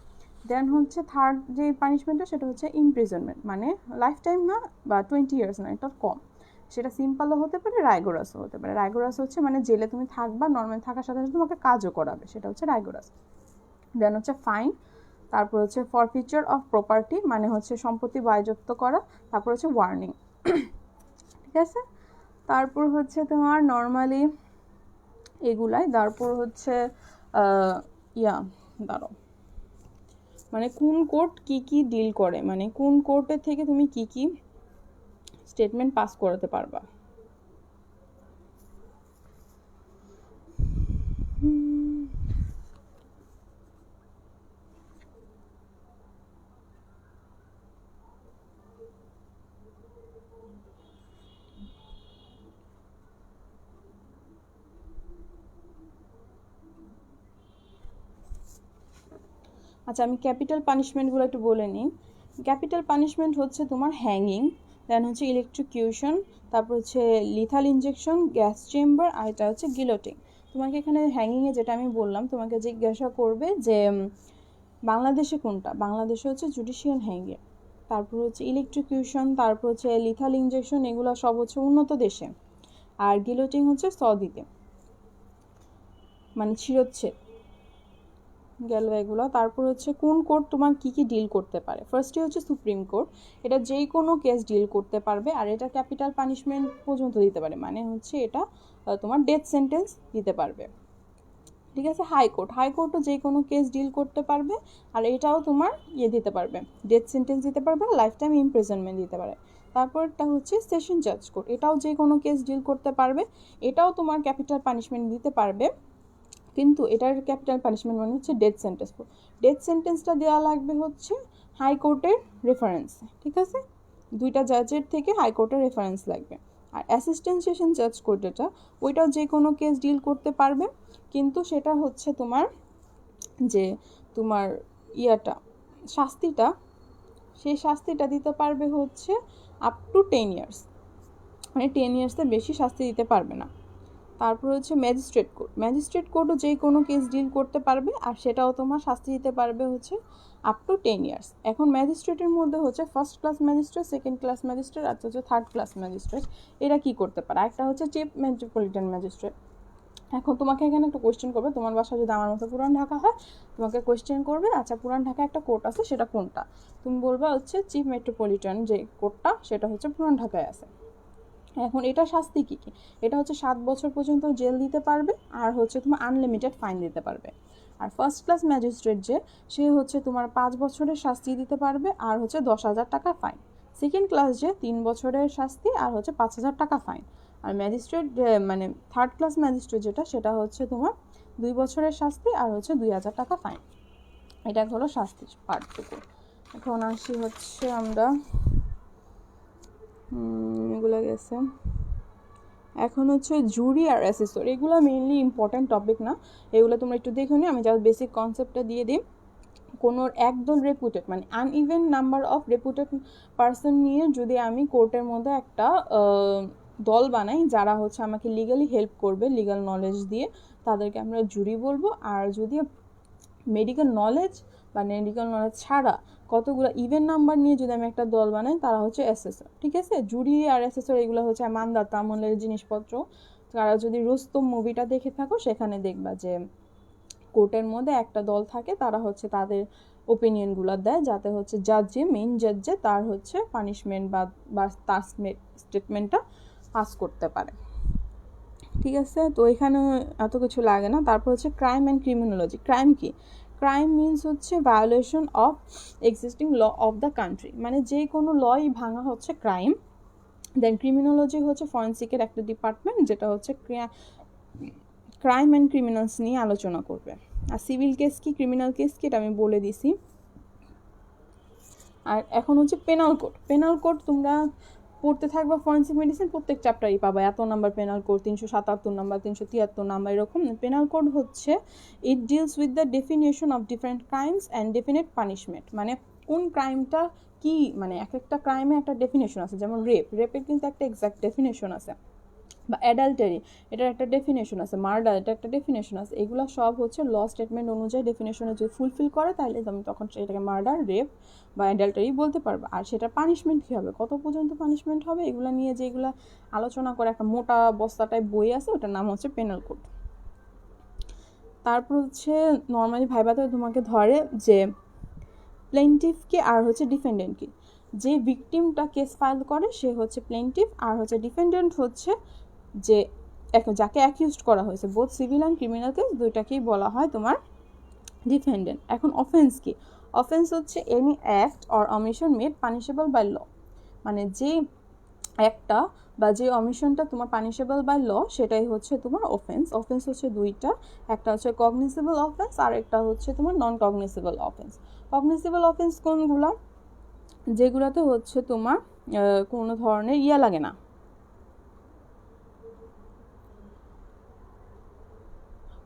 Speaker 1: দেন হচ্ছে থার্ড যে পানিশমেন্টটা, সেটা হচ্ছে ইমপ্রিজনমেন্ট, মানে লাইফ টাইম না বা 20 ইয়ার্স না, এটা কম। সেটা সিম্পলও হতে পারে, রাইগোরাসও হতে পারে। রাইগোরাস হচ্ছে মানে জেলে তুমি থাকবা, নর্মাল থাকার সাথে সাথে তোমাকে কাজও করাবে, সেটা হচ্ছে রাইগোরাস। দেন হচ্ছে ফাইন। তারপর হচ্ছে ফরফিচার অফ প্রপার্টি, মানে হচ্ছে সম্পত্তি বাজেয়াপ্ত করা। তারপর হচ্ছে ওয়ার্নিং, ঠিক আছে। তারপর হচ্ছে তোমার নর্মালি এগুলাই। তারপর হচ্ছে দাঁড়ো, মানে কোন কোর্ট কি কি ডিল করে, মানে কোন কোর্টের থেকে তুমি কি কি স্টেটমেন্ট পাস করাতে পারবা। আচ্ছা, আমি ক্যাপিটাল পানিশমেন্টগুলো একটু বলে নিই। ক্যাপিটাল পানিশমেন্ট হচ্ছে তোমার হ্যাঙ্গিং, দেন হচ্ছে ইলেকট্রিকিউশন, তারপর হচ্ছে লিথাল ইনজেকশন, গ্যাস চেম্বার, আর এটা হচ্ছে গিলোটিং। তোমাকে এখানে হ্যাঙ্গিংয়ে যেটা আমি বললাম, তোমাকে জিজ্ঞাসা করবে যে বাংলাদেশে কোনটা, বাংলাদেশে হচ্ছে জুডিশিয়াল হ্যাঙ্গিং। তারপর হচ্ছে ইলেকট্রিকিউশন, তারপর হচ্ছে লিথাল ইনজেকশন, এগুলো সব হচ্ছে উন্নত দেশে। আর গিলোটিং হচ্ছে সৌদিতে, মানে ছিঁড়চ্ছে গেল এগুলো। তারপর হচ্ছে কোন কোর্ট তোমার কি কি ডিল করতে পারে। ফার্স্টে হচ্ছে সুপ্রিম কোর্ট, এটা যেই কোনো কেস ডিল করতে পারবে, আর এটা ক্যাপিটাল পানিশমেন্ট পর্যন্ত দিতে পারে, মানে হচ্ছে এটা তোমার ডেথ সেন্টেন্স দিতে পারবে, ঠিক আছে। হাইকোর্ট, হাইকোর্টও যে কোনো কেস ডিল করতে পারবে, আর এটাও তোমার দিতে পারবে, ডেথ সেন্টেন্স দিতে পারবে, লাইফ টাইম ইমপ্রিজনমেন্ট দিতে পারে। তারপরটা হচ্ছে সেশন জাজ কোর্ট, এটাও যে কোনো কেস ডিল করতে পারবে, এটাও তোমার ক্যাপিটাল পানিশমেন্ট দিতে পারবে, কিন্তু এটার ক্যাপিটাল পানিশমেন্ট মানে হচ্ছে ডেথ সেন্টেন্স। ডেথ সেন্টেন্সটা দেওয়া লাগবে হচ্ছে হাইকোর্টের রেফারেন্সে, ঠিক আছে। দুইটা জাজের থেকে হাইকোর্টের রেফারেন্স লাগবে। আর অ্যাসিস্ট্যান্ট সেশন জাজ কোর্ট যেটা, ওইটাও যে কোনো কেস ডিল করতে পারবে, কিন্তু সেটা হচ্ছে তোমার যে তোমার শাস্তিটা, সেই শাস্তিটা দিতে পারবে হচ্ছে আপ টু 10 ইয়ার্স, মানে 10 ইয়ার্সের বেশি শাস্তি দিতে পারবে না। তারপর হচ্ছে ম্যাজিস্ট্রেট কোর্ট, ম্যাজিস্ট্রেট কোর্টও যে কোনো কেস ডিল করতে পারবে, আর সেটাও তোমার শাস্তি দিতে পারবে হচ্ছে আপ টু 10 ইয়ার্স। এখন ম্যাজিস্ট্রেটের মধ্যে হচ্ছে first class magistrate, second class magistrate, আর হচ্ছে থার্ড ক্লাস ম্যাজিস্ট্রেট, এরা কি করতে পারে। একটা হচ্ছে চিফ মেট্রোপলিটন ম্যাজিস্ট্রেট। এখন তোমাকে এখানে একটা কোয়েশ্চেন করবে, তোমার বাসা যদি আমার মতো পুরান ঢাকা হয়, তোমাকে কোয়েশ্চেন করবে, আচ্ছা পুরান ঢাকা একটা কোর্ট আছে, সেটা কোনটা। তুমি বলবা হচ্ছে চিফ মেট্রোপলিটন যে কোর্টটা, সেটা হচ্ছে পুরান ঢাকায় আছে। এখন এটা শাস্তি কী কী, এটা হচ্ছে 7 বছর পর্যন্ত জেল দিতে পারবে, আর হচ্ছে তোমার আনলিমিটেড ফাইন দিতে পারবে। আর ফার্স্ট ক্লাস ম্যাজিস্ট্রেট যে, সে হচ্ছে তোমার 5 বছরের শাস্তি দিতে পারবে, আর হচ্ছে 10,000 টাকা ফাইন। সেকেন্ড ক্লাস যে 3 বছরের শাস্তি, আর হচ্ছে 5,000 টাকা ফাইন। আর ম্যাজিস্ট্রেট মানে থার্ড ক্লাস ম্যাজিস্ট্রেট যেটা, সেটা হচ্ছে তোমার 2 বছরের শাস্তি, আর হচ্ছে 2,000 টাকা ফাইন। এটা হলো শাস্তি পার্টটুকু। এখন আসি হচ্ছে আমরা এগুলো গেছে, এখন হচ্ছে জুরি আর অ্যাসেসর, এগুলো মেইনলি ইম্পর্ট্যান্ট টপিক না, এগুলো তোমরা একটু দেখো নি, আমি জাস্ট বেসিক কনসেপ্টটা দিয়ে দিই। কোনো একদল রেপুটেড, মানে আনইভেন নাম্বার অফ রেপুটেড পার্সন নিয়ে যদি আমি কোর্টের মধ্যে একটা দল বানাই, যারা হচ্ছে আমাকে লিগালি হেল্প করবে, লিগাল নলেজ দিয়ে, তাদেরকে আমরা জুরি বলবো। আর যদি মেডিকেল নলেজ বা মেডিকেল নলেজ ছাড়া কতগুলো ইভেন নাম্বার নিয়ে যদি আমি একটা দল বানাই, তারা হচ্ছে অ্যাসেসর, ঠিক আছে। জুরি আর অ্যাসেসর এগুলো হচ্ছে মানদাতা আমলের জিনিসপত্র। তারা যদি রুস্তম মুভিটা দেখে থাকো, সেখানে দেখবা যে কোর্টের মধ্যে একটা দল থাকে, তারা হচ্ছে তাদের ওপিনিয়নগুলো দেয়, যাতে হচ্ছে জাজ, যে মেইন জাজ, যে তার হচ্ছে পানিশমেন্ট বা তার স্টেটমেন্টটা পাস করতে পারে। ঠিক আছে, তো এখানে এত কিছু লাগে না। তারপর হচ্ছে ক্রাইম অ্যান্ড ক্রিমিনোলজি। ক্রাইম কি? ক্রাইম মিনস হচ্ছে violation of existing law of the country, মানে যে কোনো লই ভাঙা হচ্ছে ক্রাইম। দেন ক্রিমিনোলজি হচ্ছে ফরেন্সিকের একটা ডিপার্টমেন্ট, যেটা হচ্ছে ক্রাইম অ্যান্ড ক্রিমিনালস নিয়ে আলোচনা করবে। আর সিভিল কেস কি, ক্রিমিনাল কেস কি, এটা আমি বলে দিছি। আর এখন হচ্ছে পেনাল কোড। পেনাল কোড তোমরা পড়তে থাকবা, ফরেন্সিক মেডিসিন প্রত্যেক চ্যাপ্টারই পাবা, এত number penal code, 377 number, 373 number, এরকম। পেনাল কোড হচ্ছে it deals with the definition of different crimes and definite punishment, মানে কোন ক্রাইমটা কি, মানে এক একটা ক্রাইমে একটা ডেফিনেশন আছে। যেমন রেপের কিন্তু একটা এক্সাক্ট ডেফিনেশন আছে, বা অ্যাডাল্টারি, এটার একটা ডেফিনেশন আছে, মার্ডার, এটা একটা ডেফিনেশন আছে। এগুলো সব হচ্ছে ল স্টেটমেন্ট অনুযায়ী ডেফিনেশনে যদি ফুলফিল করে, তাহলে তুমি তখন এটাকে মার্ডার, রেপ বা অ্যাডাল্টারি বলতে পারবে। আর সেটার পানিশমেন্ট কী হবে, কত পর্যন্ত পানিশমেন্ট হবে, এগুলো নিয়ে যেগুলো আলোচনা করে একটা মোটা বস্তাটায় বই আছে, ওটার নাম হচ্ছে পেনাল কোড। তারপর হচ্ছে নর্মালি ভাইবাতে তোমাকে ধরে যে প্লেন্টিফ কি আর হচ্ছে ডিফেন্ডেন্ট কি। যে ভিকটিমটা কেস ফাইল করে সে হচ্ছে প্লেন্টিফ, আর হচ্ছে ডিফেন্ডেন্ট হচ্ছে যে যাকে অ্যাকিউজড করা হয়েছে। Both civil and criminal case দুইটাকেই বলা হয় তোমার ডিফেন্ডেন্ট। এখন অফেন্স কি? অফেন্স হচ্ছে any act or omission made punishable by law, মানে যে একটা বা যে অমিশনটা তোমার পানিশেবল বাই ল, সেটাই হচ্ছে তোমার অফেন্স। অফেন্স হচ্ছে দুইটা, একটা হচ্ছে কগনিসিবল অফেন্স আর একটা হচ্ছে তোমার নন কগনিসিবল অফেন্স। কগনিসিবল অফেন্স কোনগুলা? যেগুলোতে হচ্ছে তোমার কোনো ধরনের লাগে না,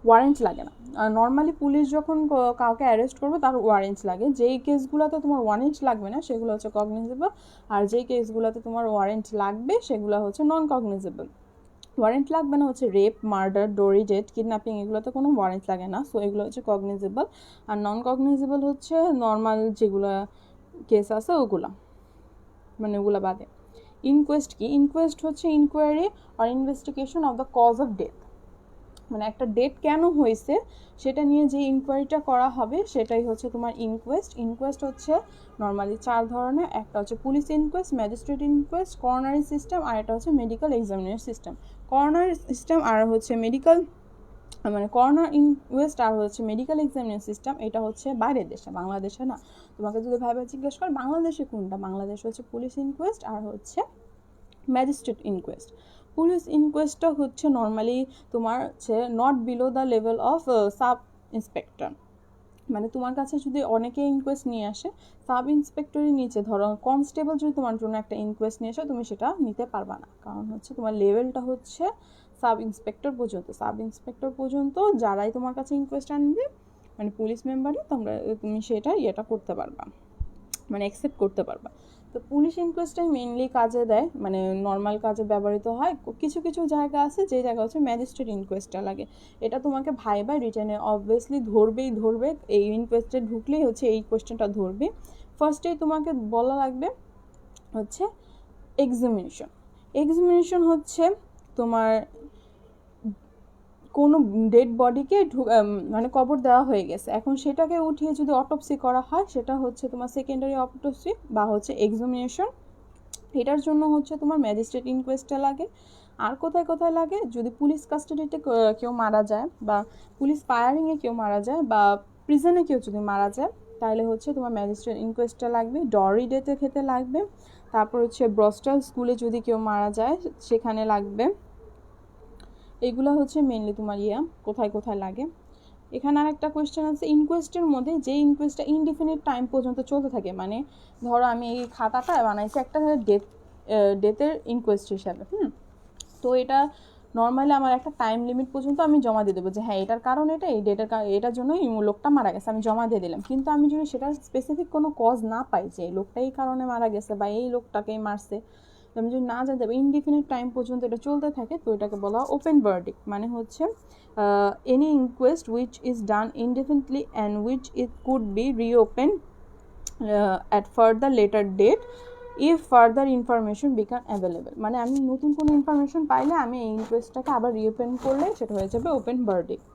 Speaker 1: ওয়ারেন্ট লাগে না। নর্মালি পুলিশ যখন কাউকে অ্যারেস্ট করবে তার ওয়ারেন্ট লাগে। যেই কেসগুলোতে তোমার ওয়ারেন্ট লাগবে না সেগুলো হচ্ছে কগনিজেবল, আর যেই কেসগুলোতে তোমার ওয়ারেন্ট লাগবে সেগুলো হচ্ছে নন কগনিজেবল। ওয়ারেন্ট লাগবে না হচ্ছে rape, murder, dowry death, kidnapping, এগুলোতে কোনো ওয়ারেন্ট লাগে না, সো এগুলো হচ্ছে কগনিজেবল। আর নন কগনিজেবল হচ্ছে নর্মাল যেগুলো কেস আছে ওগুলো, মানে ওগুলো বাদে। ইনকোয়েস্ট কি? ইনকোয়েস্ট হচ্ছে ইনকোয়ারি আর investigation of the cause of death, মানে একটা ডেট কেন হয়েছে সেটা নিয়ে যে ইনকোয়ারিটা করা হবে সেটাই হচ্ছে তোমার ইনকোয়েস্ট। ইনকোয়েস্ট হচ্ছে নর্মালি 4 ধরনের, একটা হচ্ছে police inquest, magistrate inquest, coronary system, আর এটা হচ্ছে medical examination system. Coronary system আর হচ্ছে মেডিকেল, মানে করোনার ইনকোয়েস্ট আর হচ্ছে মেডিকেল এক্সামিনেশন সিস্টেম, এটা হচ্ছে বাইরের দেশে, বাংলাদেশে না। তোমাকে যদি ভাইবা জিজ্ঞেস করে বাংলাদেশে কোনটা, বাংলাদেশে হচ্ছে পুলিশ ইনকোয়েস্ট আর হচ্ছে ম্যাজিস্ট্রেট ইনকোয়েস্ট। পুলিশ ইনকোয়েস্টটা হচ্ছে নর্মালি তোমার হচ্ছে not below the level of sub inspector, মানে তোমার কাছে যদি অনেকে ইনকোয়েস্ট নিয়ে আসে, সাব ইন্সপেক্টরের নিচে, ধরো কনস্টেবল যদি তোমার জন্য একটা ইনকোয়েস্ট নিয়ে আসে, তুমি সেটা নিতে পারবা না, কারণ হচ্ছে তোমার লেভেলটা হচ্ছে সাব ইন্সপেক্টর পর্যন্ত। সাব ইন্সপেক্টর পর্যন্ত যারাই তোমার কাছে ইনকোয়েস্ট আনবে, মানে পুলিশ মেম্বারই, তুমি সেটা করতে পারবা, মানে অ্যাকসেপ্ট করতে পারবা। তো পুলিশ ইনকোয়েস্টটাই মেইনলি কাজে দেয়, মানে নর্মাল কাজে ব্যবহৃত হয়। কিছু কিছু জায়গা আছে যে জায়গা হচ্ছে ম্যাজিস্ট্রেট ইনকোয়েস্টটা লাগে, এটা তোমাকে ভাইবা রিটেনে অবভিয়াসলি ধরবে, এই ইনকোয়েস্টে ঢুকলেই হচ্ছে এই কোয়েশ্চেনটা ধরবে। ফার্স্টেই তোমাকে বলা লাগবে হচ্ছে এক্সামিনেশন। এক্সামিনেশন হচ্ছে তোমার কোনো ডেড বডিকে মানে কবর দেওয়া হয়ে গেছে, এখন সেটাকে উঠিয়ে যদি অটোপসি করা হয় সেটা হচ্ছে তোমার সেকেন্ডারি অটোপসি বা হচ্ছে এক্সামিনেশন। এটার জন্য হচ্ছে তোমার ম্যাজিস্ট্রেট ইনকোয়েস্টটা লাগে। আর কোথায় কোথায় লাগে? যদি পুলিশ কাস্টাডিতে কেউ মারা যায়, বা পুলিশ ফায়ারিংয়ে কেউ মারা যায়, বা প্রিজনে কেউ যদি মারা যায়, তাহলে হচ্ছে তোমার ম্যাজিস্ট্রেট ইনকোয়েস্টটা লাগবে। ডরি ডেথের ক্ষেত্রে লাগবে। তারপর হচ্ছে ব্রস্টাল স্কুলে যদি কেউ মারা যায় সেখানে লাগবে। এগুলো হচ্ছে মেনলি তোমার কোথায় কোথায় লাগে। এখানে আর একটা কোয়েশ্চেন আছে, ইনকোয়েস্টের মধ্যে যে ইনকোয়েস্টটা ইনডিফিনিট টাইম পর্যন্ত চলতে থাকে, মানে ধরো আমি এই খাতাটা বানাইছি একটা ডেথের ইনকোয়েস্ট হিসাবে, তো এটা নর্মালি আমার একটা টাইম লিমিট পর্যন্ত আমি জমা দিয়ে দেবো যে হ্যাঁ এটার কারণ এটা, এই এটার জন্য এই লোকটা মারা গেছে, আমি জমা দিয়ে দিলাম। কিন্তু আমি যদি সেটার স্পেসিফিক কোনো কজ না পাই যে এই লোকটা এই কারণে মারা গেছে বা এই লোকটাকেই মারছে, আমি যদি না জানতে পারি, ইনডিফিনিট টাইম পর্যন্ত এটা চলতে থাকে, তো এটাকে বলা হয় ওপেন ভার্ডিক্ট। মানে হচ্ছে any inquest which is done indefinitely and which it could be reopen at further later date if further information become available. মানে আমি নতুন কোনো ইনফরমেশন পাইলে আমি এই ইনকোয়েস্টটাকে আবার রিওপেন করলে সেটা হয়ে যাবে ওপেন ভার্ডিক্ট।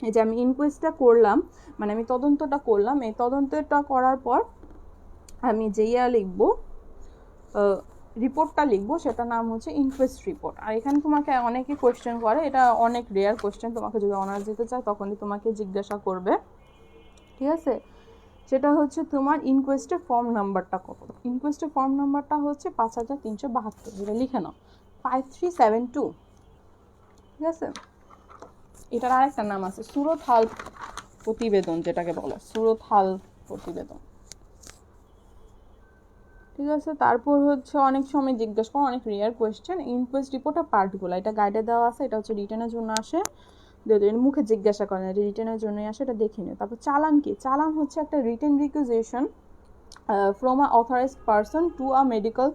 Speaker 1: এই যে আমি ইনকোয়েস্টটা করলাম, মানে আমি তদন্তটা করলাম, এই তদন্তটা করার পর আমি যে লিখবো, রিপোর্টটা লিখবো, সেটার নাম হচ্ছে ইনকোয়েস্ট রিপোর্ট। আর এখানে তোমাকে অনেকে কোয়েশ্চেন করে, এটা অনেক রেয়ার কোয়েশ্চেন, তোমাকে যদি অনার্স দিতে চায় তখনই তোমাকে জিজ্ঞাসা করবে, ঠিক আছে? সেটা হচ্ছে তোমার ইনকোয়েস্টের ফর্ম নাম্বারটা কত। ইনকোয়েস্টের ফর্ম নাম্বারটা হচ্ছে 5372, যেটা লিখে নাও 5372, ঠিক আছে? এটার আরেকটা নাম আছে সুরত হাল প্রতিবেদন, যেটাকে বলে সুরত হাল প্রতিবেদন, ঠিক আছে? তারপর হচ্ছে অনেক সময় জিজ্ঞেস করো, অনেক রেয়ার কোয়েশ্চেন, ইনকোয়েস্ট রিপোর্টের পার্টগুলো, এটা গাইডে দেওয়া আছে, এটা হচ্ছে রিটেনের জন্য আসে, মুখে জিজ্ঞাসা করেন, এটা রিটেনের জন্যই আসে, এটা দেখে নিও। তারপর চালান কি? চালান হচ্ছে একটা written requisition from a authorised person to a medical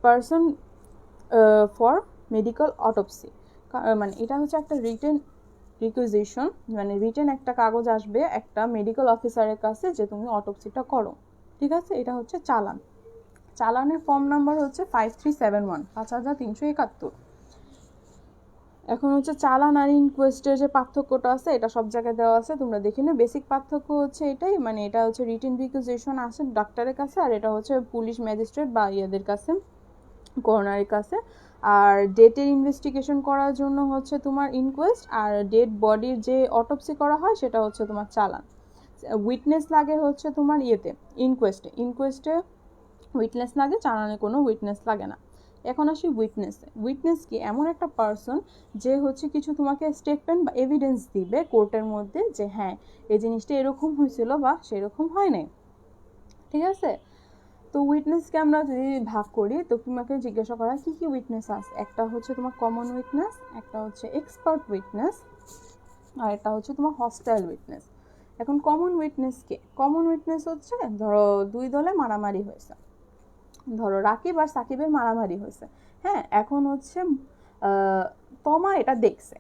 Speaker 1: person for medical autopsy. মানে এটা হচ্ছে একটা রিটেন রিকুইজিশন, মানে রিটেন একটা কাগজ আসবে একটা মেডিকেল অফিসারের কাছে যে তুমি অটোপসিটা করো, ঠিক আছে? এটা হচ্ছে চালান। চালানের ফর্ম নাম্বার হচ্ছে 5371, 5371। এখন হচ্ছে চালান আর ইনকোয়েস্টের যে পার্থক্যটা আছে, এটা সব জায়গায় দেওয়া আছে, তোমরা দেখে নিও। বেসিক পার্থক্য হচ্ছে এটাই, মানে এটা হচ্ছে রিটেন রিকুইজিশন আসে ডাক্তারের কাছে, আর এটা হচ্ছে পুলিশ ম্যাজিস্ট্রেট বা ইয়েদের কাছে, করোনারের কাছে। আর ডেটের ইনভেস্টিগেশন করার জন্য হচ্ছে তোমার ইনকোয়েস্ট, আর ডেড বডির যে অটোপসি করা হয় সেটা হচ্ছে তোমার চালান। উইটনেস লাগে হচ্ছে তোমার ইয়েতে, ইনকোয়েস্টে উইটনেস লাগে, চালানে কোনো উইটনেস লাগে না। এখন আসি উইটনেসে। উইটনেস কি? এমন একটা পারসন যে হচ্ছে কিছু তোমাকে স্টেটমেন্ট বা এভিডেন্স দিবে কোর্টের মধ্যে যে হ্যাঁ এই জিনিসটা এরকম হয়েছিল বা সেরকম হয় নাই, ঠিক আছে? তো উইটনেসকে আমরা যদি ভাগ করি, তো তোমাকে জিজ্ঞাসা করা কি কি উইটনেস আছে। একটা হচ্ছে তোমার কমন উইটনেস, একটা হচ্ছে এক্সপার্ট উইটনেস, আর একটা হচ্ছে তোমার হস্টাইল উইটনেস। এখন কমন উইটনেস কে? কমন উইটনেস হচ্ছে ধরো দুই দলে মারামারি হয়েছে, ধরো রাকিব আর সাকিবের মারামারি হয়েছে, হ্যাঁ? এখন হচ্ছে তমা এটা দেখছে,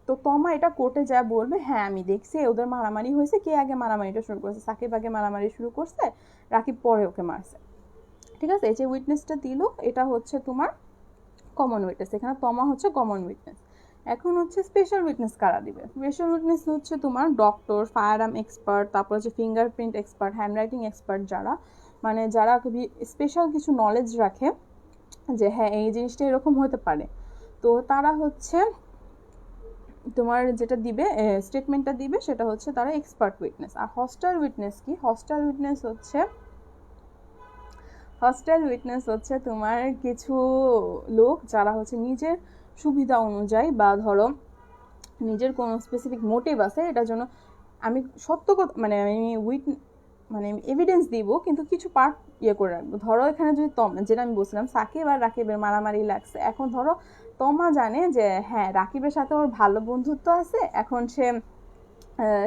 Speaker 1: তো তমা এটা কোর্টে যা বলবে, হ্যাঁ আমি দেখছি ওদের মারামারি হয়েছে, কে আগে মারামারিটা শুরু করছে, সাকিব আগে মারামারি শুরু করছে, রাকিব পরে ওকে মারছে, ঠিক আছে? এই যে উইটনেসটা দিল, এটা হচ্ছে তোমার কমন উইটনেস, এখানে তমা হচ্ছে কমন উইটনেস। এখন হচ্ছে স্পেশাল উইটনেস কারা দিবে? স্পেশাল উইটনেস হচ্ছে তোমার ডক্টর, ফায়ার আর্ম এক্সপার্ট, তারপর হচ্ছে ফিঙ্গারপ্রিন্ট এক্সপার্ট, হ্যান্ডরাইটিং এক্সপার্ট, যারা মানে যারা খুবই স্পেশাল কিছু নলেজ রাখে যে হ্যাঁ এই জিনিসটা এরকম হতে পারে, তো তারা হচ্ছে তোমার যেটা দিবে, স্টেটমেন্টটা দিবে, সেটা হচ্ছে তারা এক্সপার্ট উইটনেস। আর হস্টাইল উইটনেস কি? হস্টাইল উইটনেস হচ্ছে তোমার কিছু লোক যারা হচ্ছে নিজের সুবিধা অনুযায়ী বা ধরো নিজের কোনো স্পেসিফিক মোটিভ আছে এটার জন্য, আমি সত্য কথা মানে আমি এভিডেন্স দিব কিন্তু কিছু পার্ট ইয়ে করে রাখবো। ধরো এখানে যদি যেটা আমি বলছিলাম সাকিব আর রাকিবের মারামারি লাগছে, এখন ধরো তমা জানে যে হ্যাঁ রাকিবের সাথে ওর ভালো বন্ধুত্ব আছে, এখন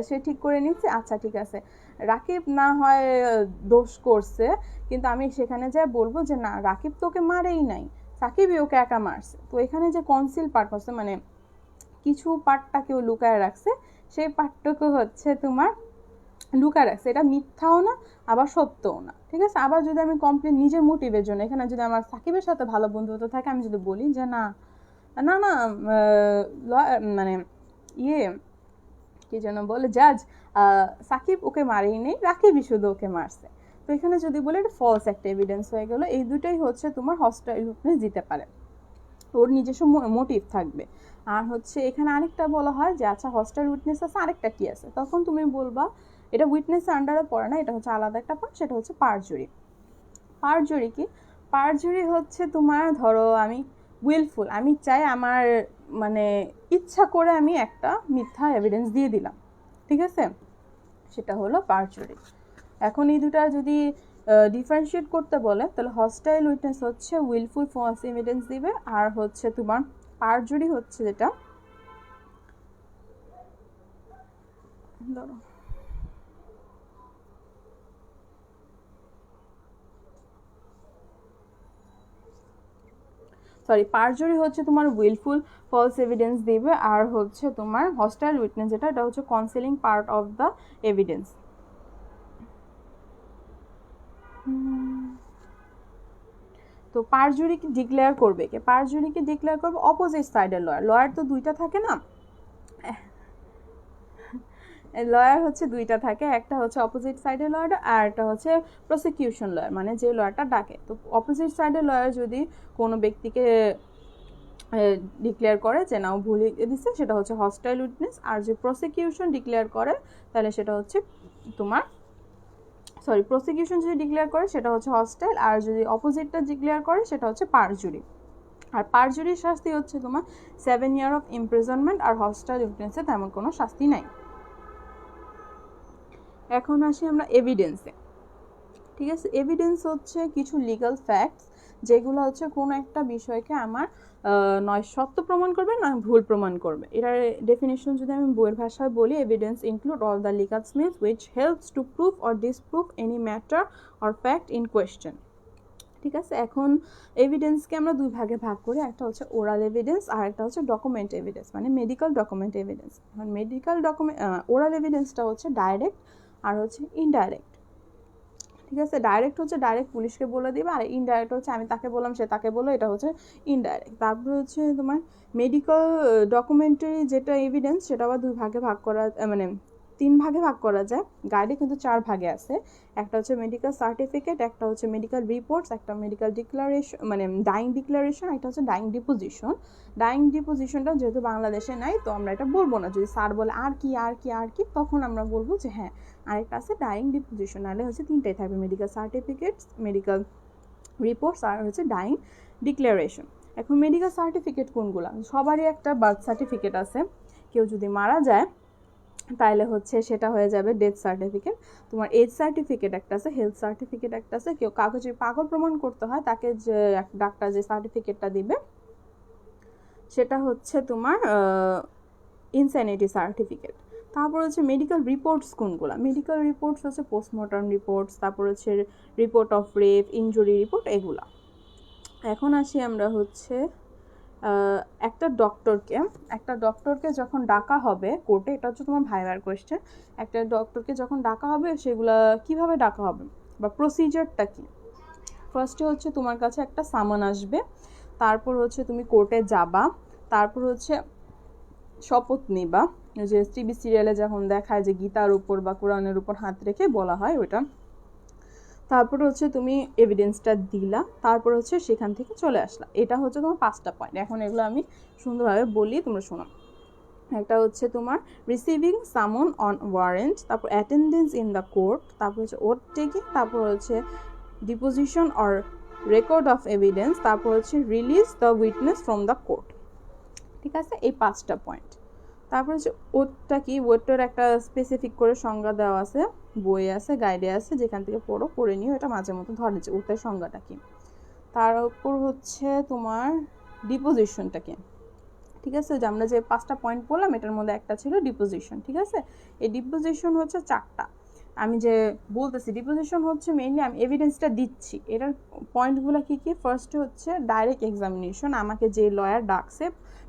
Speaker 1: সে ঠিক করে নিচ্ছে আচ্ছা ঠিক আছে রাকিব না হয় দোষ করছে, কিন্তু আমি সেখানে যাই বলবো যে না রাকিব তো ওকে মারেই নাই, সাকিবই ওকে একা মারছে। তো এখানে যে কনসিল পার্ট হচ্ছে মানে কিছু পার্টটা কেউ লুকায় রাখছে, সেই পার্টটুকু হচ্ছে তোমার লুকায় রাখছে, এটা মিথ্যাও না আবার সত্যও না, ঠিক আছে? আবার যদি আমি কমপ্লিট নিজের মোটিভের জন্য, এখানে যদি আমার সাকিবের সাথে ভালো বন্ধুত্ব থাকে, আমি যদি বলি যে না না না মানে ইয়ে কি যেন বলে জাজ, সাকিব ওকে মারেই নেই, রাকিবই শুধু ওকে মারছে, তো এখানে যদি বলে এটা ফলস একটা এভিডেন্স হয়ে গেল। এই দুটাই হচ্ছে তোমার হস্টাইল উইটনেস দিতে পারে, ওর নিজস্ব মোটিভ থাকবে। আর হচ্ছে এখানে আরেকটা বলা হয় যে আচ্ছা হস্টাইল উইটনেস আছে, আরেকটা কি আছে, তখন তুমি বলবা এটা উইটনেস আন্ডারে পড়ে না, এটা হচ্ছে আলাদা একটা পার্ট, সেটা হচ্ছে পারজুরি। পারজুরি কি? পারজুরি হচ্ছে তোমার ধরো আমি উইলফুল, আমি চাই আমার মানে ইচ্ছা করে আমি একটা মিথ্যা এভিডেন্স দিয়ে দিলাম, ঠিক আছে? সেটা হলো পারজুরি। এখন এই দুটা যদি ডিফারেন্সিয়েট করতে বলে তাহলে হস্টাইল উইটনেস হচ্ছে উইলফুল ফলস এভিডেন্স দিবে, আর হচ্ছে তোমার পারজুরি হচ্ছে যেটা ধরো পারজুরি হচ্ছে তোমার উইলফুল ফলস এভিডেন্স দিবে, আর হচ্ছে তোমার হস্টাইল উইটনেস যেটা, এটা হচ্ছে concealing part of the evidence. তো পারজুরিকে ডিক্লেয়ার করবে কে? পারজুরিকে ডিক্লেয়ার করবে অপোজিট সাইডের লয়ার। লয়ার তো দুইটা থাকে না, লয়ার হচ্ছে দুইটা থাকে, একটা হচ্ছে অপোজিট সাইডের লয়ার আর একটা হচ্ছে প্রসিকিউশন লয়ার, মানে যে লয়ারটা ডাকে। তো অপোজিট সাইডের লয়ার যদি কোনো ব্যক্তিকে ডিক্লেয়ার করে যে নাও ভুল দিচ্ছে, সেটা হচ্ছে হস্টাইল উইটনেস। আর যে প্রসিকিউশন ডিক্লেয়ার করে তাহলে সেটা হচ্ছে তোমার প্রসিকিউশন যদি ডিক্লেয়ার করে সেটা হচ্ছে হস্টাইল, আর যদি অপোজিটটা ডিক্লেয়ার করে সেটা হচ্ছে পারজুরি। আর পারজুরির শাস্তি হচ্ছে তোমার 7 ইয়ার অফ ইমপ্রিজনমেন্ট, আর হস্টাইল উইটনেসে তেমন কোনো শাস্তি নাই। এখন আসি আমরা এভিডেন্সে। ঠিক আছে, এভিডেন্স হচ্ছে কিছু লিগাল ফ্যাক্টস যেগুলো হচ্ছে কোনো একটা বিষয়কে আমার নয় সত্য প্রমাণ করবে নয় ভুল প্রমাণ করবে। এটার ডেফিনেশন যদি আমি বইয়ের ভাষায় বলি, evidence include all the legal means which helps to prove or disprove any matter or fact in question. ঠিক আছে, এখন এভিডেন্সকে আমরা দুই ভাগে ভাগ করি, একটা হচ্ছে ওরাল এভিডেন্স আর একটা হচ্ছে ডকুমেন্ট এভিডেন্স, মানে মেডিকেল ডকুমেন্ট এভিডেন্স। এখন মেডিকেল ডকুমেন্ট ওরাল এভিডেন্সটা হচ্ছে ডাইরেক্ট আর হচ্ছে ইনডাইরেক্ট। ঠিক আছে, ডাইরেক্ট হচ্ছে ডাইরেক্ট পুলিশকে বলে দিবে, আর ইনডাইরেক্ট হচ্ছে আমি তাকে বললাম সে তাকে বললো, এটা হচ্ছে ইনডাইরেক্ট। তারপর হচ্ছে তোমার মেডিকেল ডকুমেন্টারি যেটা এভিডেন্স, সেটা আবার দুই ভাগে ভাগ করা, মানে 3 ভাগে ভাগ করা যায়। গাইডে কিন্তু 4 ভাগে আছে। একটা হচ্ছে মেডিকেল সার্টিফিকেট, একটা হচ্ছে মেডিকেল রিপোর্টস, একটা মেডিকেল ডিক্লারেশন মানে ডাইং ডিক্লারেশন, একটা হচ্ছে ডাইং ডিপোজিশন। ডাইং ডিপোজিশনটা যেহেতু বাংলাদেশে নাই, তো আমরা এটা বলবো না। যদি স্যার বলে আর কি আর কি আর কি, তখন আমরা বলবো যে হ্যাঁ। আরেকটা আছে ডাইং ডিপোজিশন, নাহলে হচ্ছে 3টাই থাকবে, মেডিকেল সার্টিফিকেটস, মেডিকেল রিপোর্টস আর হচ্ছে ডাইং ডিক্লারেশন। এখন মেডিকেল সার্টিফিকেট কোনগুলো? সবারই একটা বার্থ সার্টিফিকেট আছে। কেউ যদি মারা যায় তাহলে হচ্ছে সেটা হয়ে যাবে ডেথ সার্টিফিকেট। তোমার এজ সার্টিফিকেট একটা আছে, হেলথ সার্টিফিকেট একটা আছে। কেউ কাগজে পাগল প্রমাণ করতে হয়, তাকে যে ডাক্তার যে সার্টিফিকেটটা দিবে সেটা হচ্ছে তোমার ইনস্যানিটি সার্টিফিকেট। তারপর হচ্ছে মেডিকেল রিপোর্টস কোনগুলো? মেডিকেল রিপোর্টস হচ্ছে পোস্টমর্টম রিপোর্টস, তারপর হচ্ছে report of rape, injury report, এগুলা। এখন আসি আমরা হচ্ছে একটা ডক্টরকে যখন ডাকা হবে কোর্টে, এটা হচ্ছে তোমার ভাইবার কোয়েশ্চেন। একটা ডক্টরকে যখন ডাকা হবে সেগুলা কিভাবে ডাকা হবে বা প্রসিজারটা কি? ফার্স্টে হচ্ছে তোমার কাছে একটা সামন আসবে, তারপর হচ্ছে তুমি কোর্টে যাবা, তারপর হচ্ছে শপথ নিবা, যে টিভি সিরিয়ালে যখন দেখায় যে গীতার উপর বা কোরআনের উপর হাত রেখে বলা হয় ওইটা। তারপর হচ্ছে তুমি এভিডেন্সটা দিলা, তারপর হচ্ছে সেখান থেকে চলে আসলা। এটা হচ্ছে তোমার 5টা পয়েন্ট। এখন এগুলো আমি সুন্দরভাবে বলি, তোমরা শোনো। একটা হচ্ছে তোমার রিসিভিং সামন অন ওয়ারেন্ট, তারপর অ্যাটেন্ডেন্স ইন দ্য কোর্ট, তারপর হচ্ছে ওথ টেকিং, তারপর হচ্ছে deposition or record of evidence, তারপর হচ্ছে release the witness from the court. ঠিক আছে, এই 5টা পয়েন্ট। তারপর হচ্ছে ওথটা কি? ওথটার একটা স্পেসিফিক করে সংজ্ঞা দেওয়া আছে, বই আছে, গাইডে আছে, যেখান থেকে পড়ে নিও, এটা মাঝে মতো ধরে যে ওথের সংজ্ঞাটা কি। তারপর হচ্ছে তোমার ডিপোজিশনটা কি? ঠিক আছে, যে আমরা যে 5টা পয়েন্ট বললাম এটার মধ্যে একটা ছিল ডিপোজিশন। ঠিক আছে, এই ডিপোজিশন হচ্ছে 4টা। আমি যে বলতেছি ডিপোজিশন হচ্ছে মেইনলি আমি এভিডেন্সটা দিচ্ছি। এটার পয়েন্টগুলো কি কি? ফার্স্ট হচ্ছে ডাইরেক্ট এক্সামিনেশন, আমাকে যে লয়ার ডাকছে,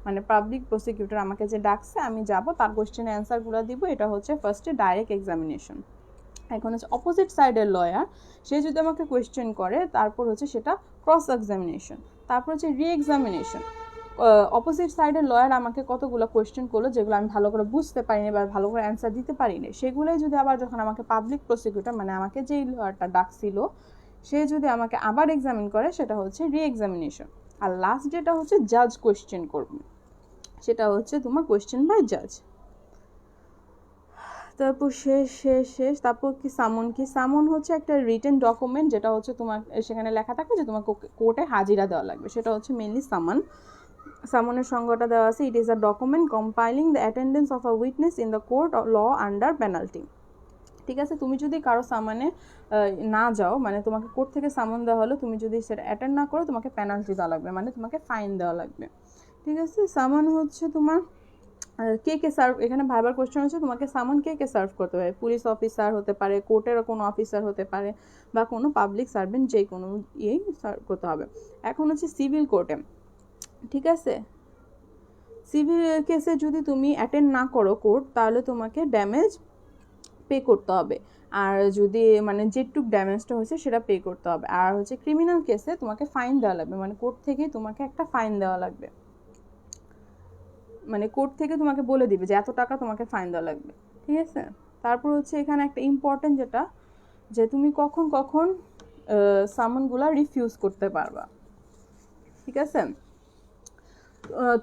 Speaker 1: মানে পাবলিক প্রসিকিউটর আমাকে যে ডাকছে, আমি যাব, তার কোশ্চেন অ্যান্সারগুলো দিব, এটা হচ্ছে ফার্স্টে ডাইরেক্ট এক্সামিনেশন। এখন হচ্ছে অপোজিট সাইডের লয়ার, সে যদি আমাকে কোয়েশ্চেন করে, তারপর হচ্ছে সেটা ক্রস এক্সামিনেশন। তারপর হচ্ছে রি এক্সামিনেশন, অপোজিট সাইডের লয়ার আমাকে কতগুলো কোয়েশ্চেন করলো যেগুলো আমি ভালো করে বুঝতে পারিনি বা ভালো করে অ্যান্সার দিতে পারিনি, সেগুলোই যদি আবার যখন আমাকে পাবলিক প্রসিকিউটর মানে আমাকে যেই লয়ারটা ডাকছিল সে যদি আমাকে আবার এক্সামিন করে, সেটা হচ্ছে রি এক্সামিনেশন। আর লাস্ট যেটা হচ্ছে জাজ কোয়েশ্চেন করবে, সেটা হচ্ছে তোমার কোয়েশ্চেন বাই জাজ। তারপর শেষ তারপর কি সামন হচ্ছে একটা রিটেন ডকুমেন্ট, যেটা হচ্ছে তোমার সেখানে লেখা থাকে যে তোমার কোর্টে হাজিরা দেওয়া লাগবে, সেটা হচ্ছে মেনলি সামনের সংজ্ঞাটা দেওয়া আছে। It is a document compiling the attendance of a witness in the court law under penalty. ঠিক আছে, তুমি যদি কারো সামনে না যাও, মানে তোমাকে কোর্ট থেকে সামন দেওয়া হলো, তুমি যদি সেটা অ্যাটেন্ড না করো, তোমাকে পেনাল্টি দেওয়া লাগবে, মানে তোমাকে ফাইন দেওয়া লাগবে। ঠিক আছে, সামন হচ্ছে তোমার কে সার্ভ, এখানে ভাইবার কোয়েশ্চেন হচ্ছে তোমাকে সামন কে সার্ভ করতে হবে। পুলিশ অফিসার হতে পারে, কোর্টের কোনো অফিসার হতে পারে, বা কোনো পাবলিক সার্ভেন্ট, যে কোনো ইয়েই সার্ভ করতে হবে। এখন হচ্ছে সিভিল কোর্টে, ঠিক আছে, সিভিল কেসে যদি তুমি অ্যাটেন্ড না করো কোর্ট, তাহলে তোমাকে ড্যামেজ পে করতে হবে। আর যদি মানে যেটুক ড্যামেজটা হয়েছে সেটা পে করতে হবে। আর হচ্ছে ক্রিমিনাল কেসে তোমাকে ফাইন দেওয়া লাগবে, মানে কোর্ট থেকে তোমাকে একটা ফাইন দেওয়া লাগবে। মানে কোর্ট থেকে তোমাকে বলে দিবে যে এত টাকা তোমাকে ফাইন দেওয়া লাগবে, ঠিক আছে। তারপর হচ্ছে এখানে একটা ইম্পর্টেন্ট যেটা, যে তুমি কখন কখন সামনগুলা রিফিউজ করতে পারবা, ঠিক আছে।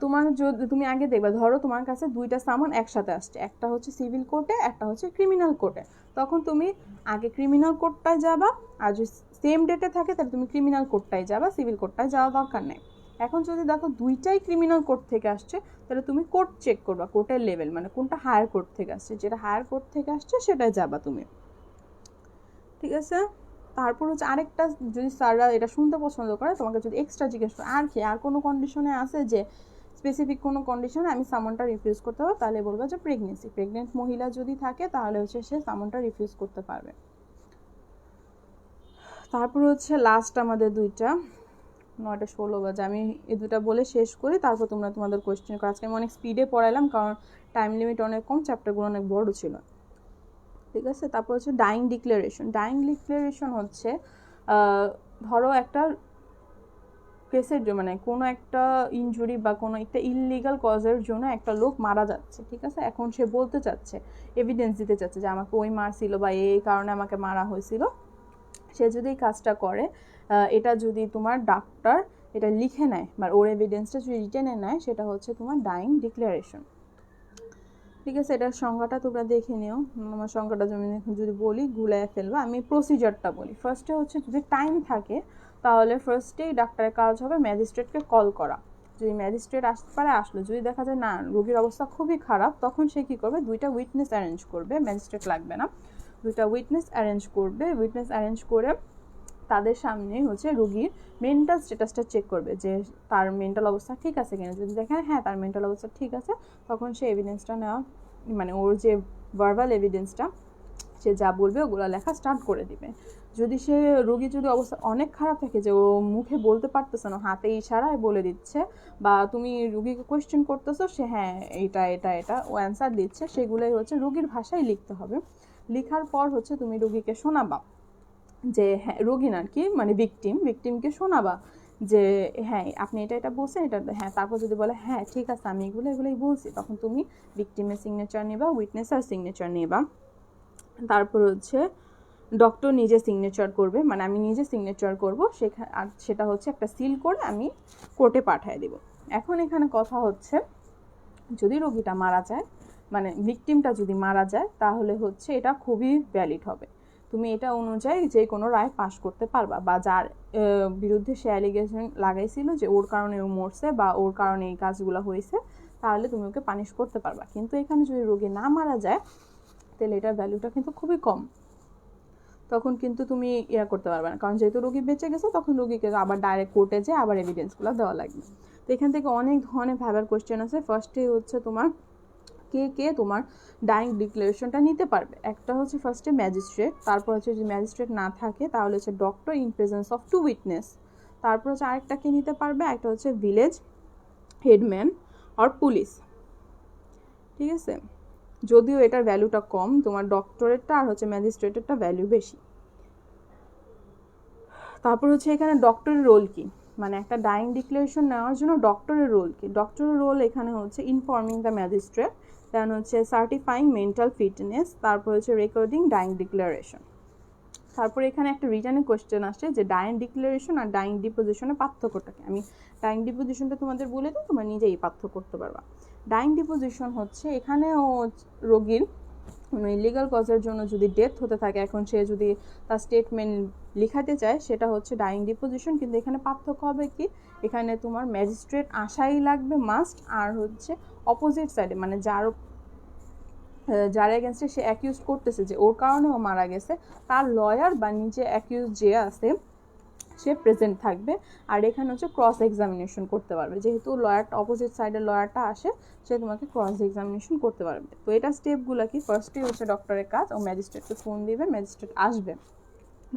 Speaker 1: তোমার যদি তুমি আগে দেখবা, ধরো তোমার কাছে দুইটা সামন একসাথে আসছে, একটা হচ্ছে সিভিল কোর্টে, একটা হচ্ছে ক্রিমিনাল কোর্টে, তখন তুমি আগে ক্রিমিনাল কোর্টটায় যাবা, আর যদি সেম ডেটে থাকে তাহলে তুমি ক্রিমিনাল কোর্টটায় যাবা, সিভিল কোর্টটায় যাওয়া দরকার নেই। এখন যদি দেখো দুইটাই ক্রিমিনাল কোর্ট থেকে আসছে, তাহলে তুমি কোর্ট চেক করবা, কোর্টের লেভেল মানে কোনটা হায়ার কোর্ট থেকে আসছে, যেটা হায়ার কোর্ট থেকে আসছে সেটাই যাবা তুমি, ঠিক আছে। তারপর হচ্ছে আরেকটা, যদি স্যাররা এটা শুনতে পছন্দ করে, তোমাকে যদি এক্সট্রা জিজ্ঞেস করে আর কি আর কোনো কন্ডিশনে আছে যে স্পেসিফিক কোনো কন্ডিশনে আমি সামনটা রিফিউজ করতে পারবো, তাহলে বলবো যে প্রেগনেন্ট মহিলা যদি থাকে তাহলে হচ্ছে সে সামনটা রিফিউজ করতে পারবে। তারপর হচ্ছে লাস্ট আমাদের দুইটা, 9:16 বাজে, আমি এই দুটা বলে শেষ করি, তারপর তোমরা তোমাদের কোয়েশ্চেন করো। আজকে আমি অনেক স্পিডে পড়াইলাম কারণ টাইম লিমিট অনেক কম, চ্যাপ্টারগুলো অনেক বড় ছিল, ঠিক আছে। তারপর হচ্ছে ডাইং ডিক্লারেশন হচ্ছে ধরো একটা কেসের জন্য, মানে কোনো একটা ইনজুরি বা কোনো একটা ইললিগাল কজের জন্য একটা লোক মারা যাচ্ছে, ঠিক আছে। এখন সে বলতে চাচ্ছে, এভিডেন্স দিতে চাচ্ছে যে আমাকে ওই মারছিল বা এই কারণে আমাকে মারা হয়েছিল। সে যদি এই কাজটা করে, এটা যদি তোমার ডাক্তার এটা লিখে নেয় বা ওর এভিডেন্সটা যদি রিটেনে নেয়, সেটা হচ্ছে তোমার ডাইং ডিক্লারেশন, ঠিক আছে। এটার সংজ্ঞাটা তোমরা দেখে নিও। আমার সংজ্ঞাটা যদি বলি গুলায় ফেলবো, আমি প্রসিজারটা বলি। ফার্স্টে হচ্ছে যদি টাইম থাকে তাহলে ফার্স্টেই ডাক্তারের কাজ হবে ম্যাজিস্ট্রেটকে কল করা। যদি ম্যাজিস্ট্রেট আসতে পারে আসলো, যদি দেখা যায় না রোগীর অবস্থা খুবই খারাপ, তখন সে কী করবে, দুইটা উইটনেস অ্যারেঞ্জ করবে, ম্যাজিস্ট্রেট লাগবে না, দুইটা উইটনেস অ্যারেঞ্জ করবে। উইটনেস অ্যারেঞ্জ করে তাদের সামনে হচ্ছে রোগীর মেন্টাল স্ট্যাটাসটা চেক করবে যে তার মেন্টাল অবস্থা ঠিক আছে কিনা। যদি দেখেন হ্যাঁ তার মেন্টাল অবস্থা ঠিক আছে, তখন সে এভিডেন্সটা নেওয়া, মানে ওর যে ভার্বাল এভিডেন্সটা সে যা বলবে ওগুলো লেখা স্টার্ট করে দিবে। যদি সে রোগীর যদি অবস্থা অনেক খারাপ থাকে যে ও মুখে বলতে পারতেছে না, হাতে ইশারায় বলে দিচ্ছে, বা তুমি রোগীকে কোয়েশ্চেন করতেছো, সে হ্যাঁ এটা এটা এটা ও অ্যান্সার দিচ্ছে, সেগুলোই হচ্ছে রোগীর ভাষায় লিখতে হবে। লিখার পর হচ্ছে তুমি রোগীকে শোনাবা, যে হ্যাঁ রোগী আর কি মানে ভিকটিমকে শোনাবা যে হ্যাঁ আপনি এটা এটা বলছেন, এটা হ্যাঁ। তারপর যদি বলে হ্যাঁ ঠিক আছে আমি এগুলোই বলছি, তখন তুমি ভিকটিমের সিগনেচার নিবা, উইটনেসের সিগনেচার নিবা। তারপর হচ্ছে ডক্টর নিজে সিগনেচার করবে, মানে আমি নিজে সিগনেচার করবো, আর সেটা হচ্ছে একটা সিল করে আমি কোর্টে পাঠিয়ে দেব। এখন এখানে কথা হচ্ছে, যদি রোগীটা মারা যায়, মানে ভিকটিমটা যদি মারা যায়, তাহলে হচ্ছে এটা খুবই ভ্যালিড হবে। তুমি এটা অনুযায়ী যে কোনো রায় পাশ করতে পারবা, বা যার বিরুদ্ধে সে অ্যালিগেশন লাগাইছিল যে ওর কারণে ও মরছে বা ওর কারণে এই কাজগুলো হয়েছে, তাহলে তুমি ওকে পানিশ করতে পারবা। কিন্তু এখানে যদি রোগী না মারা যায়, তাহলে এটার ভ্যালুটা কিন্তু খুবই কম, তখন কিন্তু তুমি করতে পারবে না, কারণ যেহেতু রোগী বেঁচে গেছে, তখন রোগীকে আবার ডাইরেক্ট কোর্টে যেয়ে আবার এভিডেন্সগুলো দেওয়া লাগবে। তো এখান থেকে অনেক ধরনের ভাবার কোয়েশ্চেন আছে। ফার্স্টে হচ্ছে তোমার কে তোমার ডাইং ডিক্লারেশনটা নিতে পারবে। একটা হচ্ছে ফার্স্টে ম্যাজিস্ট্রেট, তারপর হচ্ছে যদি ম্যাজিস্ট্রেট না থাকে তাহলে হচ্ছে doctor in presence of 2 witness, তারপর হচ্ছে আরেকটা কে নিতে পারবে, একটা হচ্ছে ভিলেজ হেডম্যান আর পুলিশ, ঠিক আছে। যদিও এটার ভ্যালুটা কম, তোমার ডক্টরেটটা আর হচ্ছে ম্যাজিস্ট্রেটেরটা ভ্যালু বেশি। তারপর হচ্ছে এখানে ডক্টরের রোল কি, মানে একটা ডাইং ডিক্লারেশন নেওয়ার জন্য ডক্টরের রোল কি। ডক্টরের রোল এখানে হচ্ছে ইনফর্মিং দ্য ম্যাজিস্ট্রেট, দেন হচ্ছে সার্টিফাইং মেন্টাল ফিটনেস, তারপর হচ্ছে রেকর্ডিং ডাইং ডিক্লারেশন। তারপর এখানে একটা রিটার্নের কোয়েশ্চেন আসছে যে ডাইং ডিক্লারেশন আর ডাইং ডিপোজিশনের পার্থক্যটা কি। আমি ডাইং ডিপোজিশনটা তোমাদের বলে দিই, তোমরা নিজেই পার্থক্য করতে পারবা। ডাইং ডিপোজিশন হচ্ছে এখানেও রোগীর ইলিগাল কজের জন্য যদি ডেথ হতে থাকে, এখন সে যদি তার স্টেটমেন্ট লিখাতে চায়, সেটা হচ্ছে ডাইং ডিপোজিশন। কিন্তু এখানে পার্থক্য হবে কি, এখানে তোমার ম্যাজিস্ট্রেট আসাই লাগবে মাস্ট, আর হচ্ছে অপোজিট সাইডে মানে যার এগেনস্টে সে অ্যাকিউজ করতেছে যে ওর কারণে ও মারা গেছে, তার লয়ার বা নিচে অ্যাকিউজ যে আছে সে প্রেজেন্ট থাকবে। আর এখানে হচ্ছে ক্রস এক্সামিনেশন করতে পারবে, যেহেতু লয়ারটা অপোজিট সাইডের লয়ারটা আসে, সে তোমাকে ক্রস এক্সামিনেশন করতে পারবে। তো এটা স্টেপগুলো কি, ফার্স্টেই হচ্ছে ডক্টরের কাজ, ও ম্যাজিস্ট্রেটকে ফোন দিবে, ম্যাজিস্ট্রেট আসবে,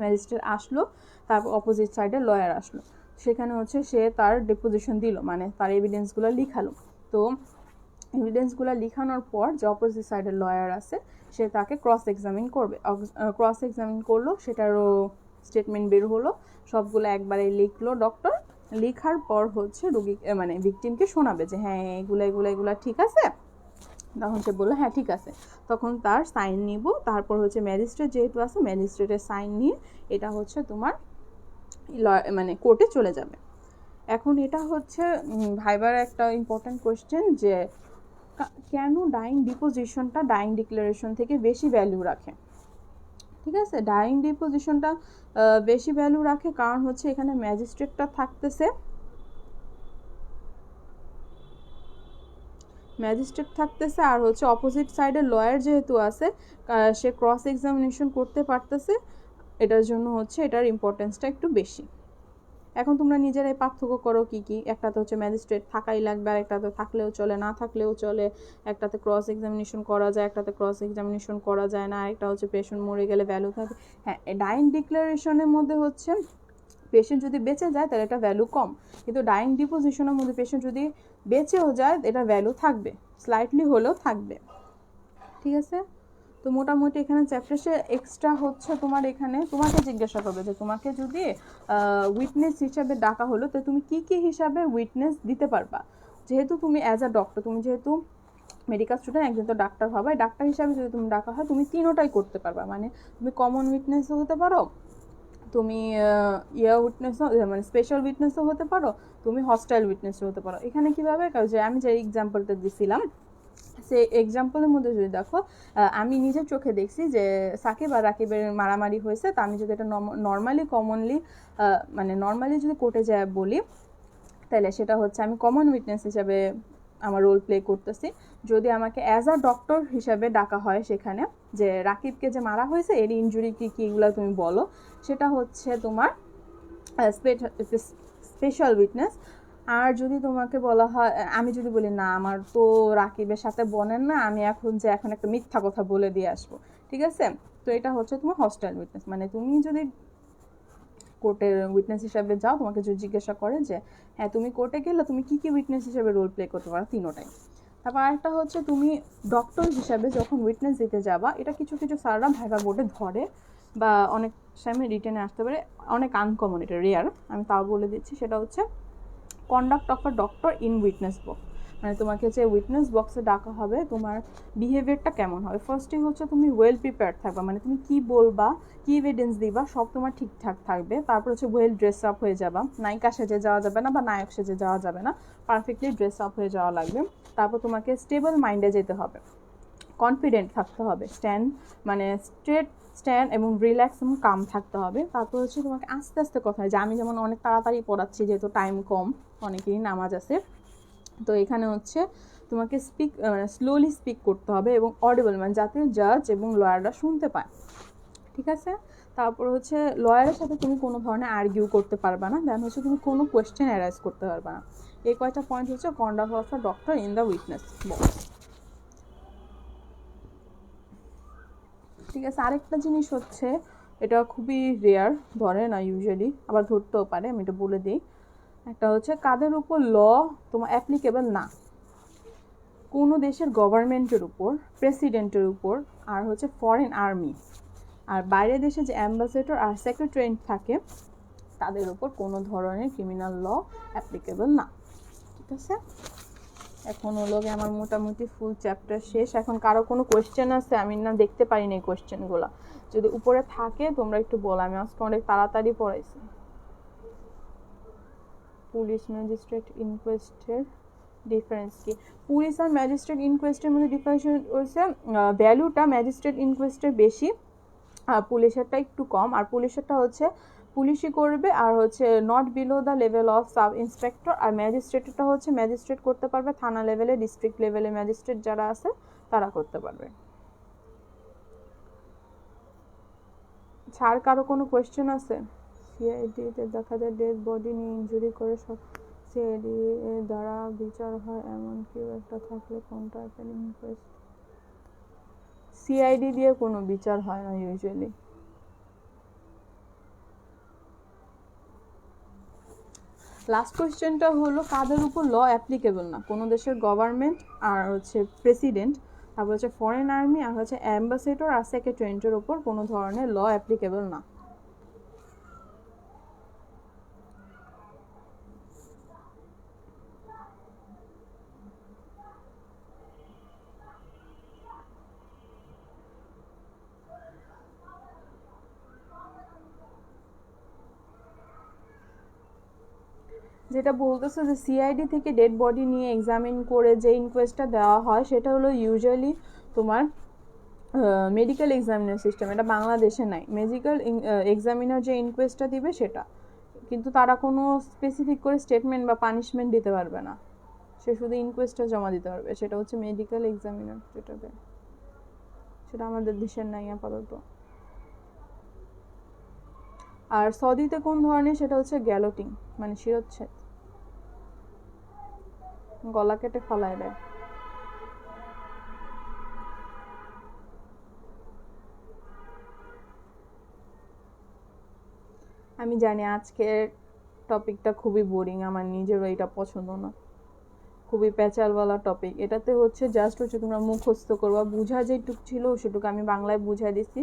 Speaker 1: ম্যাজিস্ট্রেট আসলো, তারপর অপোজিট সাইডের লয়ার আসলো, সেখানে হচ্ছে সে তার ডিপোজিশন দিল, মানে তার এভিডেন্সগুলো লিখালো। তো এভিডেন্সগুলো লিখানোর পর যে অপোজিট সাইডের লয়ার আছে, সে তাকে ক্রস এক্সামিন করবে, ক্রস এক্সামিন করলো, সেটারও স্টেটমেন্ট বের হলো, সবগুলো একবারে লিখলো ডক্টর, লেখার পর হচ্ছে রোগী মানে ভিকটিমকে শোনাবে যে হ্যাঁ এগুলা ঠিক আছে। তখন সে বললো হ্যাঁ ঠিক আছে, তখন তার সাইন নিব, তারপর হচ্ছে ম্যাজিস্ট্রেট যেহেতু আছে ম্যাজিস্ট্রেটের সাইন নিয়ে এটা হচ্ছে তোমার মানে কোর্টে চলে যাবে। এখন এটা হচ্ছে ভাইবার একটা ইম্পর্ট্যান্ট কোয়েশ্চেন যে কেন ডাইং ডিপোজিশনটা ডাইং ডিক্লারেশন থেকে বেশি ভ্যালু রাখে। ঠিক আছে, ডাইং ডিপোজিশনটা বেশি ভ্যালু রাখে কারণ হচ্ছে এখানে ম্যাজিস্ট্রেটটা থাকতেছে, আর হচ্ছে অপোজিট সাইডের লয়ার যেহেতু আছে সে ক্রস এক্সামিনেশন করতে পারতেছে, এটার জন্য হচ্ছে এটার ইম্পর্টেন্সটা একটু বেশি। এখন তোমরা নিজেরাই পার্থক্য করো কি কি, একটাতে হচ্ছে ম্যাজিস্ট্রেট থাকাই লাগবে, আর একটাতে থাকলেও চলে না থাকলেও চলে, একটাতে ক্রস এক্সামিনেশন করা যায় একটাতে ক্রস এক্সামিনেশন করা যায় না, আরেকটা হচ্ছে পেশেন্ট মরে গেলে ভ্যালু থাকে। হ্যাঁ, ডাইং ডিক্লারেশনের মধ্যে হচ্ছে পেশেন্ট যদি বেঁচে যায় তাহলে এটা ভ্যালু কম, কিন্তু ডাইং ডিপোজিশনের মধ্যে পেশেন্ট যদি বেঁচেও যায় এটা ভ্যালু থাকবে, স্লাইটলি হলেও থাকবে। ঠিক আছে, তো মোটামুটি এখানে চ্যাপ্টারে এক্সট্রা হচ্ছে তোমার এখানে তোমাকে জিজ্ঞাসা করবে যে তোমাকে যদি উইটনেস হিসাবে ডাকা হলো তো তুমি কি কি হিসাবে উইটনেস দিতে পারবা। যেহেতু তুমি অ্যাজ আ ডক্টর, তুমি যেহেতু মেডিকেল স্টুডেন্ট, একজন তো ডাক্তার হবে, ডাক্তার হিসাবে যদি তুমি ডাকা হয় তুমি তিনোটাই করতে পারবা, মানে তুমি কমন উইটনেসও হতে পারো, তুমি উইটনেসও মানে স্পেশাল উইটনেসও হতে পারো, তুমি হস্টাইল উইটনেসও হতে পারো। এখানে কীভাবে, যে আমি যে এক্সাম্পলটা দিছিলাম সে এক্সাম্পলের মধ্যে যদি দেখো আমি নিজের চোখে দেখছি যে সাকিব আর রাকিবের মারামারি হয়েছে, তা আমি যদি এটা নর্মালি যদি কোর্টে যায় বলি তাহলে সেটা হচ্ছে আমি কমন উইটনেস হিসাবে আমার রোল প্লে করতেছি। যদি আমাকে অ্যাজ আ ডক্টর হিসাবে ডাকা হয় সেখানে যে রাকিবকে যে মারা হয়েছে এর ইনজুরি কী কী এগুলো তুমি বলো, সেটা হচ্ছে তোমার স্পেশাল উইটনেস। আর যদি তোমাকে বলা হয়, আমি যদি বলি না আমার তো রাকিবের সাথে বনেন না, আমি এখন একটা মিথ্যা কথা বলে দিয়ে আসবো, ঠিক আছে, তো এটা হচ্ছে তোমার হস্টাইল উইটনেস। মানে তুমি যদি কোর্টের উইটনেস হিসাবে যাও, তোমাকে যদি জিজ্ঞাসা করে যে হ্যাঁ তুমি কোর্টে গেলে তুমি কি কি উইটনেস হিসাবে রোল প্লে করতে পারো, তিনোটাই। তারপর আরেকটা হচ্ছে তুমি ডক্টর হিসাবে যখন উইটনেস দিতে যাবা, এটা কিছু কিছু স্যাররা ভাইভা বোর্ডে ধরে বা অনেক সময় রিটেনে আসতে পারে, অনেক আনকমন, এটা রেয়ার, আমি তাও বলে দিচ্ছি। সেটা হচ্ছে conduct of a doctor in witness box, মানে তোমাকে যে উইটনেস বক্সে ডাকা হবে তোমার বিহেভিয়ারটা কেমন হবে। ফার্স্টে হচ্ছে তুমি ওয়েল প্রিপেয়ার্ড থাকবা, মানে তুমি কি বলবা কি এভিডেন্স দিবা সব তোমার ঠিকঠাক থাকবে। তারপর হচ্ছে ওয়েল ড্রেস আপ হয়ে যাবা, নায়িকা সেজে যাওয়া যাবে না বা নায়ক সেজে যাওয়া যাবে না, পারফেক্টলি ড্রেস আপ হয়ে যাওয়া লাগবে। তারপর তোমাকে স্টেবল মাইন্ডে যেতে হবে, কনফিডেন্ট থাকতে হবে, স্ট্যান্ড এবং রিল্যাক্স এবং কাম থাকতে হবে। তারপর হচ্ছে তোমাকে আস্তে আস্তে কথা হয়, যে আমি যেমন অনেক তাড়াতাড়ি পড়াচ্ছি যেহেতু টাইম কম, অনেকেরই নামাজ আছে, তো এখানে হচ্ছে তোমাকে স্লোলি স্পিক করতে হবে এবং অডিবল, মানে যাতে জাজ এবং লয়াররা শুনতে পায়। ঠিক আছে, তারপর হচ্ছে লয়ারের সাথে তুমি কোনো ধরনের আর্গিউ করতে পারবে না, দেন হচ্ছে তুমি কোনো কোয়েশ্চেন অ্যারাইজ করতে পারবে না। এই কয়টা পয়েন্ট হচ্ছে conduct of a doctor in the witness box. ঠিক আছে, আরেকটা জিনিস হচ্ছে এটা খুবই রেয়ার, ধরে না ইউজুয়ালি, আবার ধরতেও পারে, আমি এটা বলে দিই। একটা হচ্ছে কাদের উপর ল তোমার অ্যাপ্লিকেবল না, কোনো দেশের গভর্নমেন্টের উপর, প্রেসিডেন্টের উপর, আর হচ্ছে ফরেন আর্মি, আর বাইরের দেশে যে অ্যাম্বাসেডর আর সেক্রেটারি থাকে তাদের উপর কোনো ধরনের ক্রিমিনাল ল অ্যাপ্লিকেবল না। ঠিক আছে, এখন হলো আমার মোটামুটি ফুল চ্যাপ্টার শেষ। এখন কারো কোনো কোয়েশ্চেন আছে? আমি না দেখতে পারি না এই কোয়েশ্চেনগুলো, যদি উপরে থাকে তোমরা একটু বলো, আমি আজকে অনেক তাড়াতাড়ি পড়াইছি। পুলিশ ম্যাজিস্ট্রেট ইনকোয়েস্টের ডিফারেন্স কি? পুলিশ আর ম্যাজিস্ট্রেট ইনকোয়েস্টের মধ্যে ডিফারেন্স হচ্ছে ভ্যালুটা ম্যাজিস্ট্রেট ইনকোয়েস্টের বেশি, পুলিশেরটা একটু কম। আর পুলিশেরটা হচ্ছে পুলিশই করবে, আর হচ্ছে not below the level of sub inspector. আর ম্যাজিস্ট্রেটটা হচ্ছে ম্যাজিস্ট্রেট করতে পারবে, থানা লেভেলে ডিস্ট্রিক্ট লেভেলে ম্যাজিস্ট্রেট যারা আছে তারা করতে পারবে। ছাড় কারো কোনো কোয়েশ্চেন আছে? সিআইডিতে দেখা যায় ডেড বডি নিয়ে ইনজুরি করে সব সিআইডি দ্বারা বিচার হয়, এমন কেউ একটা থাকলে কোনটা ইনকোয়েস্ট? সিআইডি দিয়ে কোনো বিচার হয় না ইউজুয়ালি। লাস্ট কোয়েশ্চেনটা হলো কাদের উপর ল অ্যাপ্লিকেবল না, কোনো দেশের গভর্নমেন্ট আর হচ্ছে প্রেসিডেন্ট, তারপর হচ্ছে ফরেন আর্মি, আর হচ্ছে অ্যাম্বাসেডর আর সেক্রেটারিয়েটের উপর কোনো ধরনের ল অ্যাপ্লিকেবল না। যেটা বলতেছে যে সিআইডি থেকে ডেড বডি নিয়ে এক্সামিন করে যে ইনকোয়েস্টটা দেওয়া হয় সেটা হলো ইউজুয়ালি তোমার মেডিকেল এক্সামিনার সিস্টেম, এটা বাংলাদেশে নাই। মেডিকেল এক্সামিনার যে ইনকোয়েস্টটা দিবে সেটা, কিন্তু তারা কোনো স্পেসিফিক করে স্টেটমেন্ট বা পানিশমেন্ট দিতে পারবে না, সে শুধু ইনকোয়েস্টটা জমা দিতে পারবে, সেটা হচ্ছে মেডিকেল এক্সামিনার যেটাতে, সেটা আমাদের দেশের নাই আপাতত। আর সৌদিতে কোন ধরনের, সেটা হচ্ছে গ্যালোটিং, মানে শিরোচ্ছেদ, গলা কেটে ফলায় দেয়। আমি জানি আজকের টপিকটা খুবই বোরিং, আমার নিজেরও এটা পছন্দ না, খুবই প্যাচালওয়ালা টপিক। এটাতে হচ্ছে জাস্ট হচ্ছে তোমরা মুখস্থ করবা, বুঝা যেটুক ছিল সেটুকু আমি বাংলায় বুঝাই দিছি।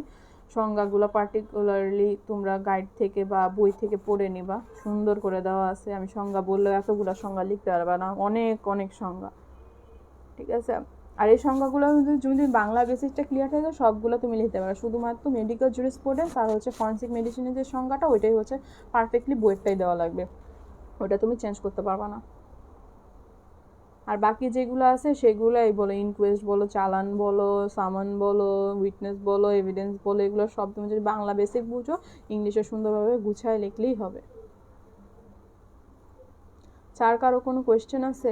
Speaker 1: সংজ্ঞাগুলো পার্টিকুলারলি তোমরা গাইড থেকে বা বই থেকে পড়ে নিবা, সুন্দর করে দেওয়া আছে। আমি সংজ্ঞা বললেও এতগুলো সংজ্ঞা লিখতে পারবা না, অনেক অনেক সংজ্ঞা, ঠিক আছে। আর এই সংজ্ঞাগুলো যদি বাংলা বেসিসটা ক্লিয়ার হয়ে যায় সবগুলো তুমি লিখতে পারো, শুধুমাত্র মেডিকেল জুরিসপ্রুডেন্স আর হচ্ছে ফরেনসিক মেডিসিনের যে সংজ্ঞাটা ওইটাই হচ্ছে পারফেক্টলি বইটাই দেওয়া লাগবে, ওটা তুমি চেঞ্জ করতে পারবা না। আর বাকি যেগুলো আছে সেগুলোই বলো, ইনকোয়েস্ট বলো, চালান বলো, সামান বলো, উইটনেস বলো, এভিডেন্স বলো, এগুলো সব তুমি যদি বাংলা বেসিক বুঝো ইংলিশে সুন্দরভাবে গুছায় লিখলেই হবে। চার কারো কোনো কোয়েশ্চেন আছে?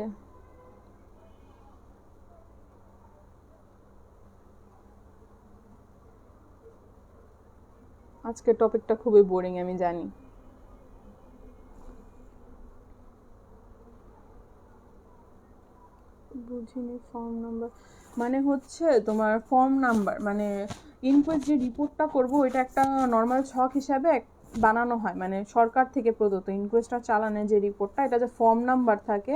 Speaker 1: আজকের টপিকটা খুবই বোরিং আমি জানি। বুঝিনি ফর্ম নাম্বার মানে হচ্ছে তোমার ফর্ম নাম্বার, মানে ইনকোয়েস্ট যে রিপোর্টটা করবো ওইটা একটা নর্মাল ছক হিসাবে বানানো হয়, মানে সরকার থেকে প্রদত্ত ইনকোয়েস্টটা চালানের যে রিপোর্টটা, এটা যে ফর্ম নাম্বার থাকে,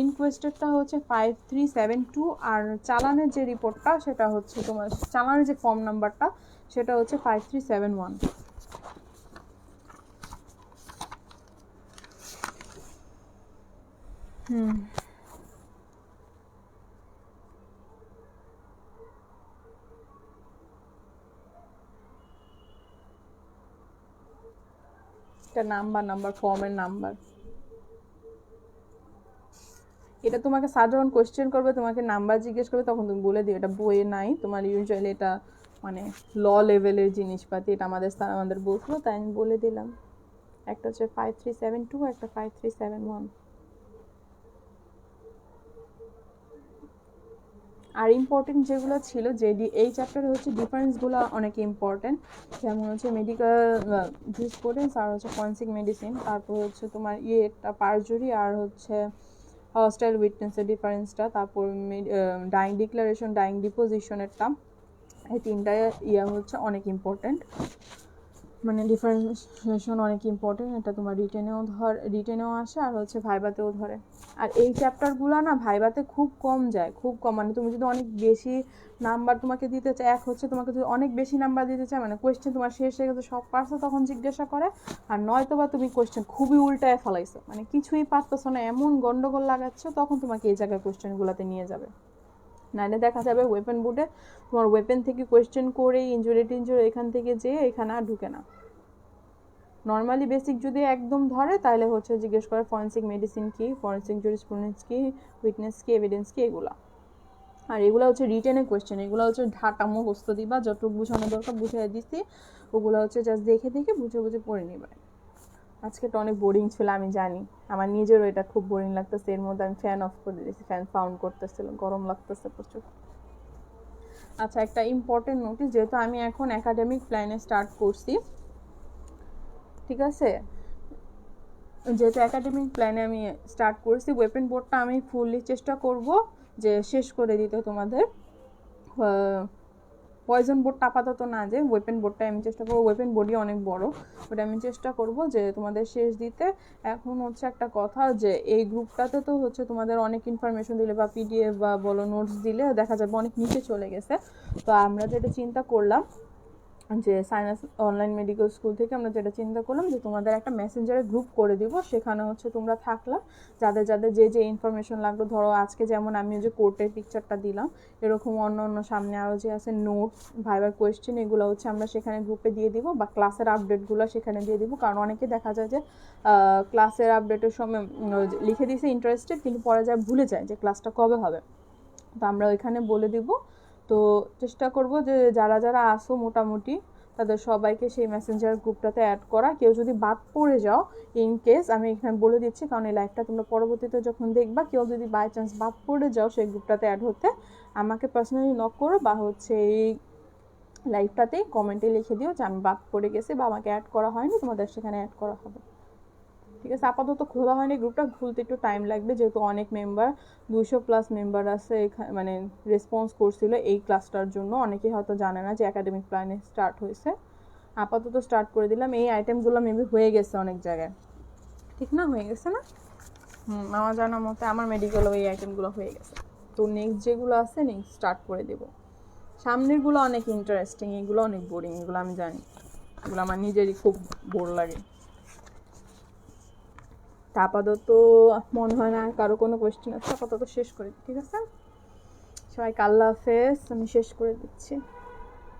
Speaker 1: ইনকোয়েস্টেরটা হচ্ছে 5372, আর চালানের যে রিপোর্টটা সেটা হচ্ছে তোমার চালানের যে ফর্ম নাম্বারটা সেটা হচ্ছে 5371। এটা নাম্বার ফর্মের নাম্বার, এটা তোমাকে সাধারণ কোয়েশ্চেন করবে, তোমাকে নাম্বার জিজ্ঞেস করবে, তখন তুমি বলে দিও এটা বইয়ে নাই, তোমার ইউজুয়ালি এটা মানে ল লেভেলের জিনিসপাতি, এটা আমাদের স্যার আমাদের বলছিল তাই আমি বলে দিলাম। একটা হচ্ছে 5372, একটা 5371। আর ইম্পর্টেন্ট যেগুলো ছিল যে এই চ্যাপ্টারে হচ্ছে ডিফারেন্সগুলো অনেক ইম্পর্টেন্ট, যেমন হচ্ছে মেডিকেল জুরিসপ্রুডেন্স আর হচ্ছে ফরেনসিক মেডিসিন, তারপর হচ্ছে তোমার ইয়েটা পারজুরি আর হচ্ছে হস্টাইল উইটনেসের ডিফারেন্সটা, তারপর ডাইং ডিক্লারেশন, ডাইং ডিপোজিশনেরটা, এই তিনটা হচ্ছে অনেক ইম্পর্টেন্ট, মানে ডিফারেন্সিয়েশন অনেক ইম্পর্টেন্ট, এটা তোমার রিটেনেও আসে আর হচ্ছে ভাইবাতেও ধরে। আর এই চ্যাপ্টারগুলো না ভাইবাতে খুব কম যায়, খুব কম, মানে তুমি যদি অনেক বেশি নাম্বার তোমাকে দিতে চায়, এক হচ্ছে তোমাকে যদি অনেক বেশি নাম্বার দিতে চায় মানে কোয়েশ্চেন তোমার শেষ হয়ে গেছে সব পারছো তখন জিজ্ঞাসা করে, আর নয়তো বা তুমি কোয়েশ্চেন খুবই উল্টায় ফেলাইছো, মানে কিছুই পারতেছো না এমন গন্ডগোল লাগাচ্ছ, তখন তোমাকে এই জায়গায় কোয়েশ্চেনগুলোতে নিয়ে যাবে। নাইলে দেখা যাবে ওয়েপেন বোর্ডে তোমার ওয়েপেন থেকে কোয়েশ্চেন করে ইনজুরি টিনজুরি এখান থেকে যেয়ে এখানে আর ঢুকে না। নর্মালি বেসিক যদি একদম ধরে তাহলে হচ্ছে জিজ্ঞেস করে ফরেনসিক মেডিসিন কি, ফরেনসিক জুরিসপ্রুডেন্স কি, উইটনেস কি, এভিডেন্স কি, এগুলা। আর এগুলো হচ্ছে রিটেনের কোয়েশ্চেন, এগুলো হচ্ছে ঢাটা মুখস্থ দিবা, যতটুকু বুঝানো দরকার বুঝিয়ে দিচ্ছি, ওগুলো হচ্ছে জাস্ট দেখে দেখে বুঝে বুঝে পড়ে নিবা। আজকে তো অনেক বোরিং ছিল আমি জানি, আমার নিজেরও এটা খুব বোরিং লাগতেছে, এর মধ্যে আমি ফ্যান অফ করে দিয়েছি, ফ্যান সাউন্ড করতেছিল, গরম লাগতেছে প্রচুর। আচ্ছা, একটা ইম্পর্টেন্ট নোটিস, যেহেতু আমি এখন একাডেমিক প্ল্যানে স্টার্ট করছি, ঠিক আছে, যেহেতু একাডেমিক প্ল্যানে আমি স্টার্ট করছি, ওয়েপেন বোর্ডটা আমি ফুললি চেষ্টা করব যে শেষ করে দিতে তোমাদের। পয়জন বোর্ডটা আপাতত না, যে ওয়েপেন বোর্ডটা আমি চেষ্টা করবো, ওয়েপেন বোর্ডই অনেক বড়, ওটা আমি চেষ্টা করব যে তোমাদের শেষ দিতে। এখন হচ্ছে একটা কথা, যে এই গ্রুপটাতে তো হচ্ছে তোমাদের অনেক ইনফরমেশন দিলে বা পিডিএফ বা বলো নোটস দিলে দেখা যাবে অনেক নিচে চলে গেছে, তো আমরা যেটা চিন্তা করলাম যে সাইনাস অনলাইন মেডিকেল স্কুল থেকে আমরা যেটা চিন্তা করলাম যে তোমাদের একটা মেসেঞ্জারে গ্রুপ করে দিব, সেখানে হচ্ছে তোমরা থাকলা, যাদের যাদের যে যে ইনফরমেশন লাগলো, ধরো আজকে যেমন আমি যে কোর্টের পিকচারটা দিলাম, এরকম অন্য অন্য সামনে আরও যে আছে নোটস, ভাইবার কোয়েশ্চেন, এগুলো হচ্ছে আমরা সেখানে গ্রুপে দিয়ে দিব, বা ক্লাসের আপডেটগুলো সেখানে দিয়ে দিব। কারণ অনেকে দেখা যায় যে ক্লাসের আপডেটের সময় লিখে দিয়েছে ইন্টারেস্টেড, কিন্তু পরে যায় ভুলে যায় যে ক্লাসটা কবে হবে, তো আমরা ওইখানে বলে দিব। তো চেষ্টা করব যে যারা যারা আসো মোটামুটি তাদের সবাইকে সেই মেসেঞ্জার গ্রুপটাতে অ্যাড করা। কেউ যদি বাদ পড়ে যাও, ইন কেস আমি এখানে বলে দিচ্ছি, কারণ এই লাইভটা তোমরা পরবর্তীতে যখন দেখবা, কেউ যদি বাই চান্স বাদ পড়ে যাও সেই গ্রুপটাতে অ্যাড হতে, আমাকে পার্সোনালি নক করো, বা হচ্ছে এই লাইভটাতেই কমেন্টে লিখে দিও যে আমি বাদ পড়ে গেছি বা আমাকে অ্যাড করা হয়নি, তোমাদের সেখানে অ্যাড করা হবে। ঠিক আছে, আপাতত খোলা হয়নি গ্রুপটা, খুলতে একটু টাইম লাগবে, যেহেতু অনেক মেম্বার, 200+ মেম্বার আছে মানে রেসপন্স করছিল এই ক্লাসটার জন্য। অনেকে হয়তো জানে না যে একাডেমিক প্ল্যানে স্টার্ট হয়েছে। আপাতত স্টার্ট করে দিলাম। এই আইটেমগুলো মেবি হয়ে গেছে অনেক জায়গায়, ঠিক না? হয়ে গেছে না? আমার জানার মতে আমার মেডিকেলও এই আইটেমগুলো হয়ে গেছে। তো নেক্সট যেগুলো আছে নেক্সট স্টার্ট করে দেবো। সামনেরগুলো অনেক ইন্টারেস্টিং, এগুলো অনেক বোরিং, এগুলো আমি জানি, এগুলো আমার নিজেরই খুব বোর লাগে। তা আপাতত মনে হয় না কারো কোনো কোয়েশ্চেন আছে, আপাতত শেষ করি। ঠিক আছে, সবাইকে আল্লাহ হাফেজ, আমি শেষ করে দিচ্ছি।